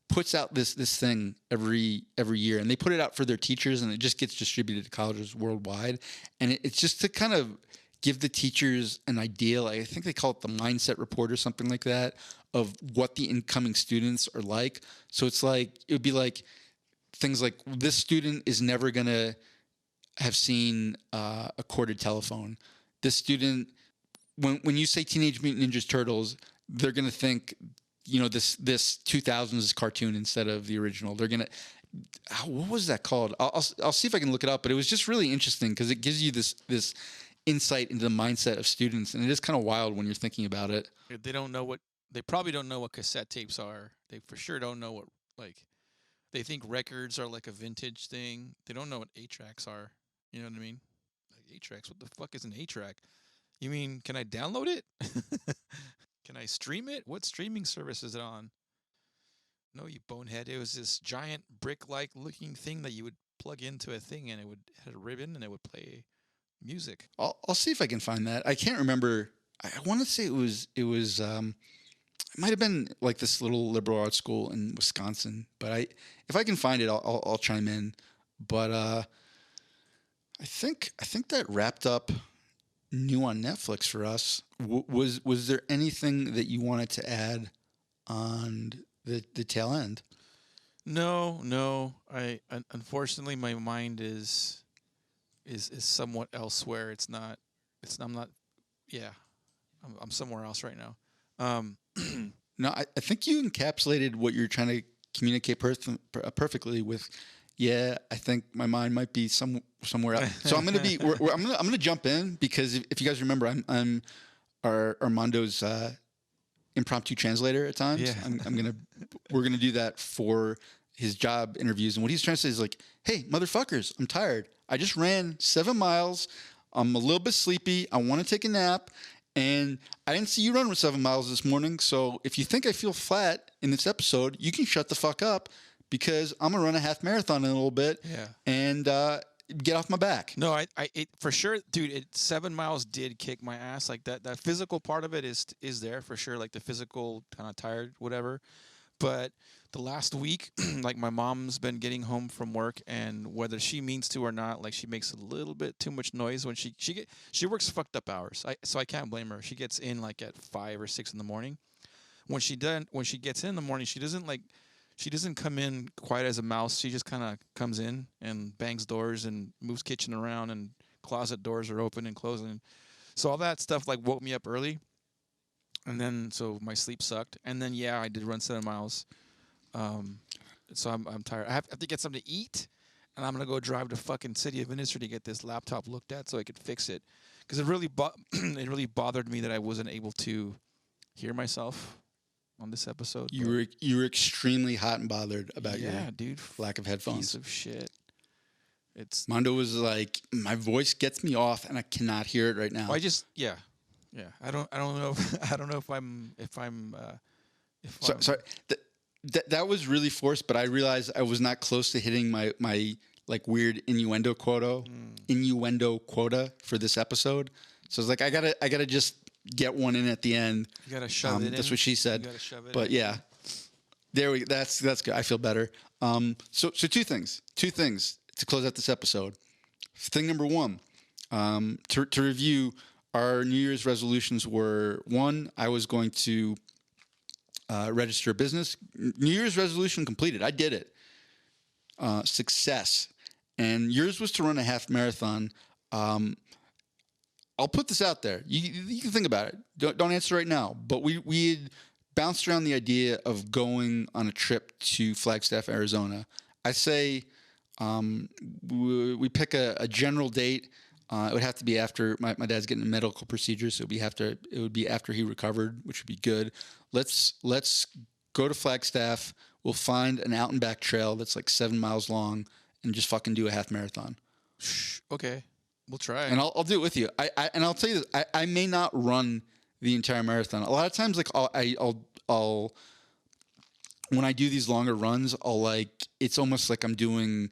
S2: puts out this thing every year, and they put it out for their teachers, and it just gets distributed to colleges worldwide. And it's just to kind of give the teachers an idea. Like, I think they call it the mindset report or something like that, of what the incoming students are like. So it's like, it would be like things like, this student is never going to have seen a corded telephone. This student, when you say Teenage Mutant Ninja Turtles, they're going to think, this 2000s cartoon instead of the original. They're going to, what was that called? I'll see if I can look it up, but it was just really interesting because it gives you this insight into the mindset of students, and it is kind of wild when you're thinking about it.
S3: They probably don't know what cassette tapes are. They for sure don't know what, they think records are like a vintage thing. They don't know what 8-tracks are. You know what I mean? 8-tracks. What the fuck is an 8-track? You mean, can I download it? Can I stream it? What streaming service is it on? No, you bonehead. It was this giant brick-like looking thing that you would plug into a thing, and it had a ribbon, and it would play music.
S2: I'll see if I can find that. I can't remember. I want to say it was it might have been like this little liberal arts school in Wisconsin, but if I can find it, I'll chime in. But I think that wrapped up new on Netflix for us. Was there anything that you wanted to add on the tail end?
S3: No. Unfortunately, my mind is somewhat elsewhere. I'm somewhere else right now.
S2: No, I think you encapsulated what you're trying to communicate perfectly with. Yeah, I think my mind might be somewhere else. So I'm gonna jump in, because if you guys remember, I'm Mando's impromptu translator at times. Yeah. We're gonna do that for his job interviews, and what he's trying to say is like, hey, motherfuckers, I'm tired. I just ran 7 miles I'm a little bit sleepy. I want to take a nap. And I didn't see you run with 7 miles this morning. So if you think I feel flat in this episode, you can shut the fuck up because I'm going to run a half marathon in a little bit and get off my back.
S3: No, it, for sure, dude. 7 miles did kick my ass. Like that physical part of it is there for sure. Like the physical kind of tired, whatever. But the last week, like my mom's been getting home from work, and whether she means to or not, like she makes a little bit too much noise when she works fucked up hours. So I can't blame her. She gets in like at 5 or 6 in the morning. When she gets in the morning, she doesn't come in quite as a mouse. She just kind of comes in and bangs doors and moves kitchen around, and closet doors are open and closing. So all that stuff like woke me up early. And then, so my sleep sucked. And then, yeah, I did run 7 miles. So I'm tired. I have to get something to eat, and I'm gonna go drive to fucking City of Industry to get this laptop looked at so I could fix it. Because it really it really bothered me that I wasn't able to hear myself on this episode.
S2: You were extremely hot and bothered about your
S3: dude,
S2: lack of headphones.
S3: Piece of shit. It's
S2: Mando was like, my voice gets me off, and I cannot hear it right now.
S3: Well, I don't know. I don't know if I'm.
S2: Sorry. That was really forced, but I realized I was not close to hitting my like weird innuendo quota for this episode. So I was like, I gotta just get one in at the end.
S3: You gotta shove it in.
S2: That's what she said.
S3: You gotta shove it
S2: but
S3: in.
S2: Yeah, there we. That's good. I feel better. So two things to close out this episode. Thing number one, to review. Our New Year's resolutions were, 1, I was going to register a business. New Year's resolution completed. I did it. Success. And yours was to run a half marathon. I'll put this out there. You can think about it. Don't answer right now. But we had bounced around the idea of going on a trip to Flagstaff, Arizona. I say we pick a general date. It would have to be after my dad's getting a medical procedure, so it would be after he recovered, which would be good. Let's go to Flagstaff. We'll find an out and back trail that's like 7 miles long and just fucking do a half marathon.
S3: Okay, we'll try.
S2: And I'll do it with you. I'll tell you this. I may not run the entire marathon. A lot of times, like I'll when I do these longer runs, it's almost like I'm doing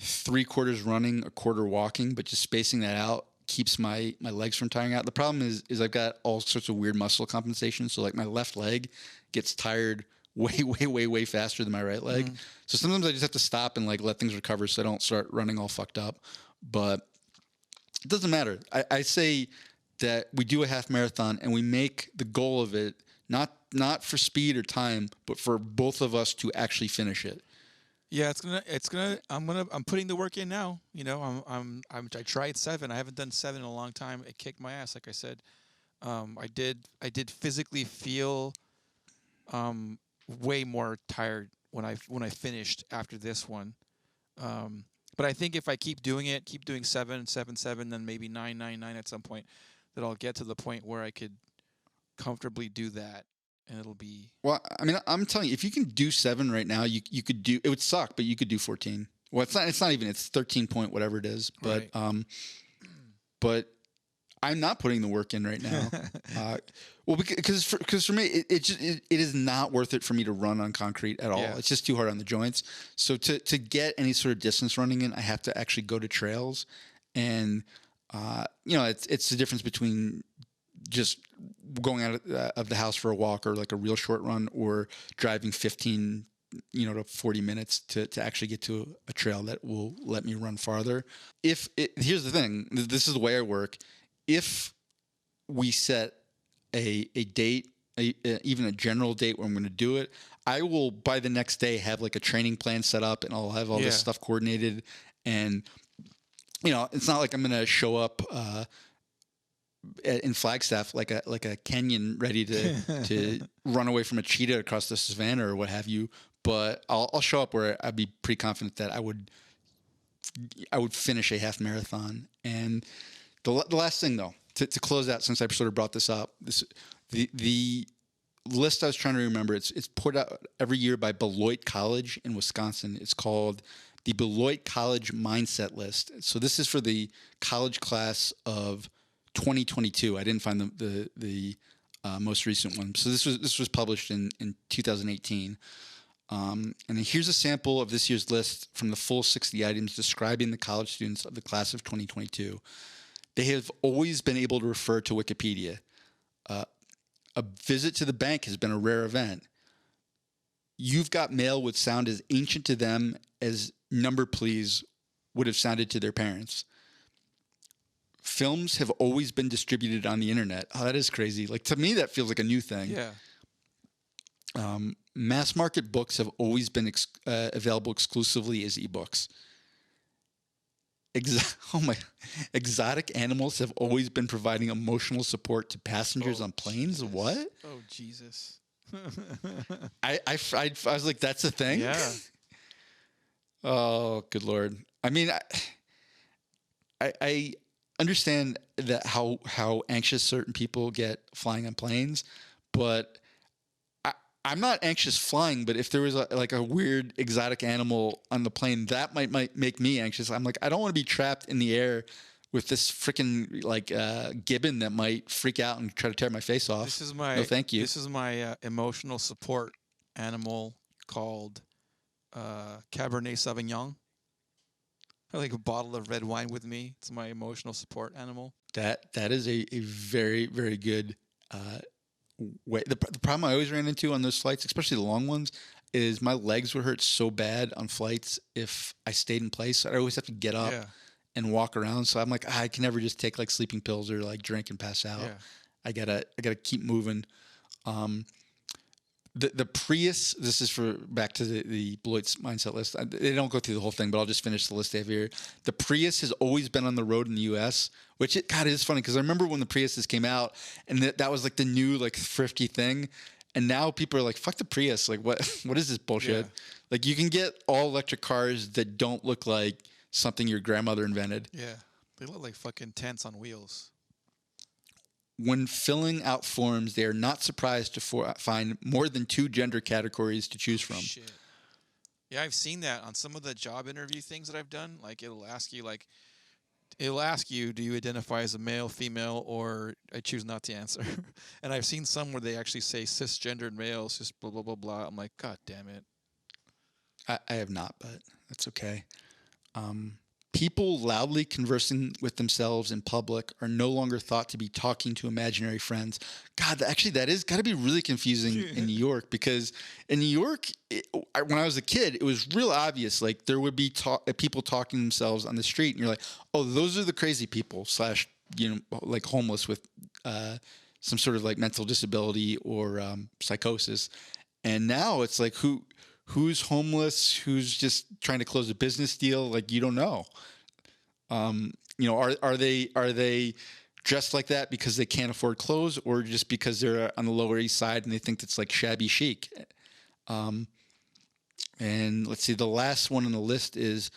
S2: 3/4 running, 1/4 walking, but just spacing that out keeps my legs from tiring out. The problem is I've got all sorts of weird muscle compensation. So like my left leg gets tired way faster than my right leg. Mm-hmm. So sometimes I just have to stop and like let things recover so I don't start running all fucked up. But it doesn't matter. I say that we do a half marathon and we make the goal of it not for speed or time, but for both of us to actually finish it.
S3: Yeah, I'm putting the work in now. You know, I tried 7. I haven't done 7 in a long time. It kicked my ass, like I said. I did physically feel way more tired when I finished after this one. But I think if I keep doing 7, then maybe 9 at some point, that I'll get to the point where I could comfortably do that. And it'll be...
S2: Well, I mean, I'm telling you, if you can do 7 right now, you could do... It would suck, but you could do 14. Well, it's not even... It's 13 point whatever it is. But right. But I'm not putting the work in right now. Well, because for me, it is not worth it for me to run on concrete at all. Yeah. It's just too hard on the joints. So to get any sort of distance running in, I have to actually go to trails. And, it's the difference between just going out of the house for a walk or like a real short run, or driving 15 to 40 minutes to actually get to a trail that will let me run farther. Here's the thing, this is the way I work. If we set a date, even a general date where I'm going to do it, I will by the next day have like a training plan set up, and I'll have all this stuff coordinated. And it's not like I'm going to show up in Flagstaff like a Kenyan ready to run away from a cheetah across the savannah or what have you. But I'll show up where I'd be pretty confident that I would finish a half marathon. And the last thing though, to close out, since I sort of brought this up, the list I was trying to remember, it's put out every year by Beloit College in Wisconsin. It's called the Beloit College Mindset List. So this is for the college class of 2022. I didn't find the most recent one. So this was published in 2018. And here's a sample of this year's list from the full 60 items describing the college students of the class of 2022. They have always been able to refer to Wikipedia. A visit to the bank has been a rare event. You've got mail would sound as ancient to them as number please would have sounded to their parents. Films have always been distributed on the internet. Oh, that is crazy. Like, to me, that feels like a new thing.
S3: Yeah.
S2: Mass market books have always been available exclusively as ebooks. Exotic animals have always been providing emotional support to passengers on planes.
S3: Jesus.
S2: What?
S3: Oh, Jesus.
S2: I was like, that's a thing?
S3: Yeah.
S2: Oh, good Lord. I mean, I understand that how anxious certain people get flying on planes, but I'm not anxious flying, but if there was a weird exotic animal on the plane, that might make me anxious. I'm like, I don't want to be trapped in the air with this freaking gibbon that might freak out and try to tear my face off. No, thank you.
S3: This is my emotional support animal called Cabernet Sauvignon. I like a bottle of red wine with me. It's my emotional support animal.
S2: That is a very, very good way. The problem I always ran into on those flights, especially the long ones, is my legs would hurt so bad on flights if I stayed in place. I always have to get up and walk around. So I'm like, I can never just take like sleeping pills or like drink and pass out.
S3: Yeah.
S2: I gotta keep moving. The Prius, this is for back to the Beloit's mindset list. They don't go through the whole thing, but I'll just finish the list they have here. The Prius has always been on the road in the U.S., which it is funny because I remember when the Priuses came out and that was like the new like thrifty thing. And now people are like, fuck the Prius. Like, what is this bullshit?
S3: Yeah.
S2: Like, you can get all electric cars that don't look like something your grandmother invented.
S3: Yeah. They look like fucking tents on wheels.
S2: When filling out forms, they are not surprised to find more than 2 gender categories to choose from.
S3: Shit. Yeah, I've seen that on some of the job interview things that I've done. Like, it'll ask you, do you identify as a male, female, or I choose not to answer. And I've seen some where they actually say cisgendered males, just blah, blah, blah, blah. I'm like, God damn it.
S2: I have not, but that's okay. People loudly conversing with themselves in public are no longer thought to be talking to imaginary friends. God, that is got to be really confusing in New York, because in New York, when I was a kid, it was real obvious. Like, there would be people talking to themselves on the street, and you're like, oh, those are the crazy people / like homeless with some sort of like mental disability or psychosis. And now it's like, who's homeless? Who's just trying to close a business deal? Like, you don't know. Are they dressed like that because they can't afford clothes, or just because they're on the Lower East Side and they think it's like shabby chic? And let's see, the last one on the list is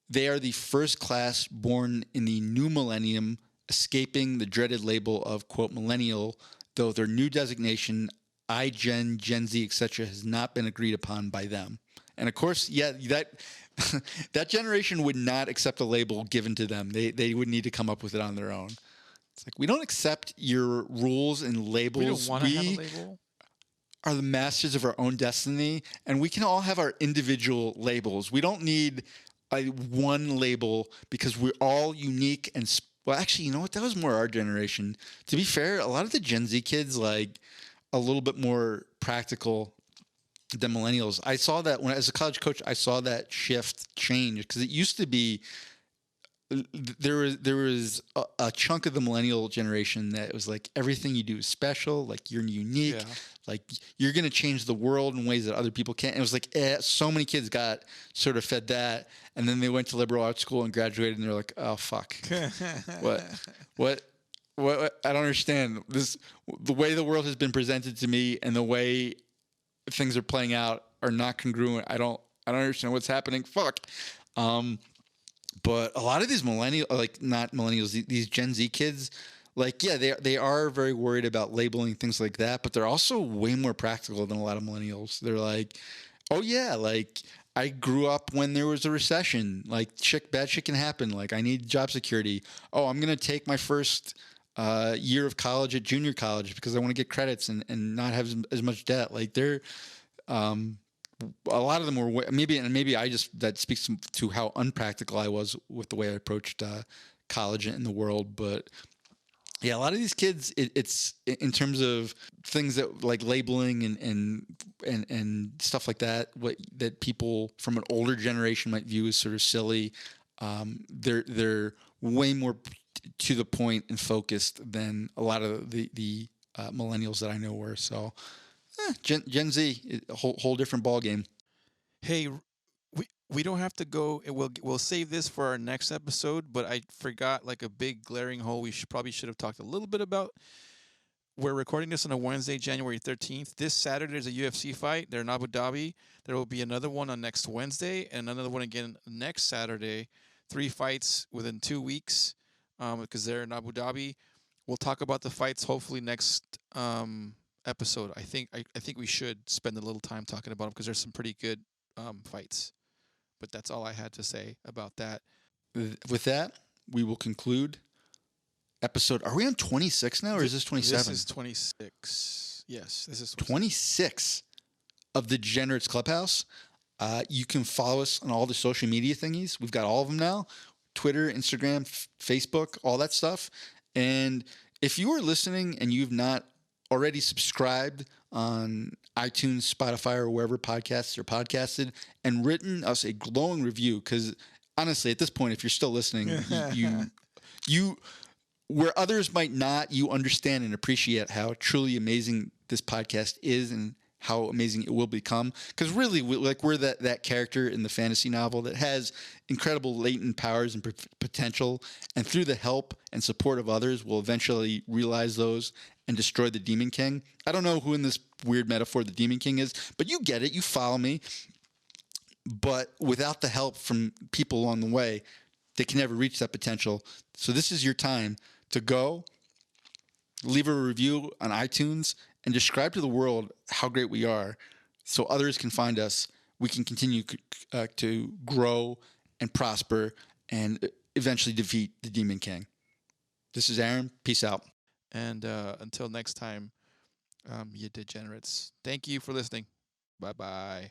S2: they are the first class born in the new millennium, escaping the dreaded label of, quote, millennial, though their new designation, Gen Z, etc., has not been agreed upon by them. And of course, that generation would not accept a label given to them. They would need to come up with it on their own. It's like, we don't accept your rules and labels.
S3: We don't want to have a label.
S2: Are the masters of our own destiny, and we can all have our individual labels. We don't need one label, because we're all unique. And well, actually, you know what? That was more our generation. To be fair, a lot of the Gen Z kids like a little bit more practical than millennials. I saw that as a college coach, I saw that shift change, because it used to be there was a chunk of the millennial generation that was like, everything you do is special, like you're unique, like you're going to change the world in ways that other people can't. And it was like, so many kids got sort of fed that, and then they went to liberal arts school and graduated, and they're like, oh fuck, what I don't understand this. The way the world has been presented to me and the way things are playing out are not congruent. I don't understand what's happening. Fuck. But a lot of these not millennials, these Gen Z kids, like, yeah, they are very worried about labeling, things like that, but they're also way more practical than a lot of millennials. They're like, oh yeah, like I grew up when there was a recession. Like, bad shit can happen. Like, I need job security. Oh, I'm going to take my first year of college at junior college because I want to get credits and not have as much debt. Like, they're a lot of them were maybe I just, that speaks to how unpractical I was with the way I approached college in the world. But yeah, a lot of these kids, it's in terms of things that like labeling and stuff like that, that people from an older generation might view as sort of silly. They're way more to the point and focused than a lot of the millennials that I know were. So Gen Z, a whole different ball game.
S3: Hey, we don't have to go. We'll save this for our next episode. But I forgot like a big glaring hole. We probably should have talked a little bit about. We're recording this on a Wednesday, January 13th. This Saturday there's a UFC fight. They're in Abu Dhabi. There will be another one on next Wednesday and another one again next Saturday. 3 fights within 2 weeks because they're in Abu Dhabi. We'll talk about the fights hopefully next episode. I think we should spend a little time talking about them because there's some pretty good fights. But that's all I had to say about that.
S2: With that, we will conclude episode. Are we on 26 now, or is this 27?
S3: This is 26. Yes, this is
S2: 26 of the Degenerates Clubhouse. You can follow us on all the social media thingies. We've got all of them now. Twitter, Instagram, Facebook, all that stuff. And if you are listening and you've not already subscribed on iTunes, Spotify, or wherever podcasts are podcasted, and written us a glowing review, because honestly, at this point, if you're still listening, you where others might not, you understand and appreciate how truly amazing this podcast is and how amazing it will become. Because really, we're that character in the fantasy novel that has incredible latent powers and potential, and through the help and support of others, will eventually realize those and destroy the Demon King. I don't know who in this weird metaphor the Demon King is, but you get it. You follow me. But without the help from people along the way, they can never reach that potential. So this is your time to go, leave a review on iTunes, and describe to the world how great we are so others can find us. We can continue to grow and prosper and eventually defeat the Demon King. This is Aaron. Peace out.
S3: And until next time, you degenerates. Thank you for listening. Bye-bye.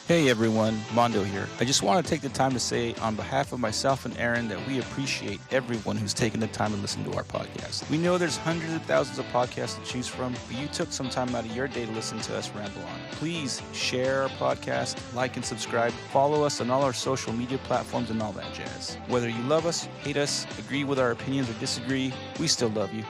S4: Hey everyone, Mando here. I just want to take the time to say on behalf of myself and Aaron that we appreciate everyone who's taken the time to listen to our podcast. We know there's hundreds of thousands of podcasts to choose from, but you took some time out of your day to listen to us ramble on. Please share our podcast, like and subscribe, follow us on all our social media platforms and all that jazz. Whether you love us, hate us, agree with our opinions or disagree, we still love you.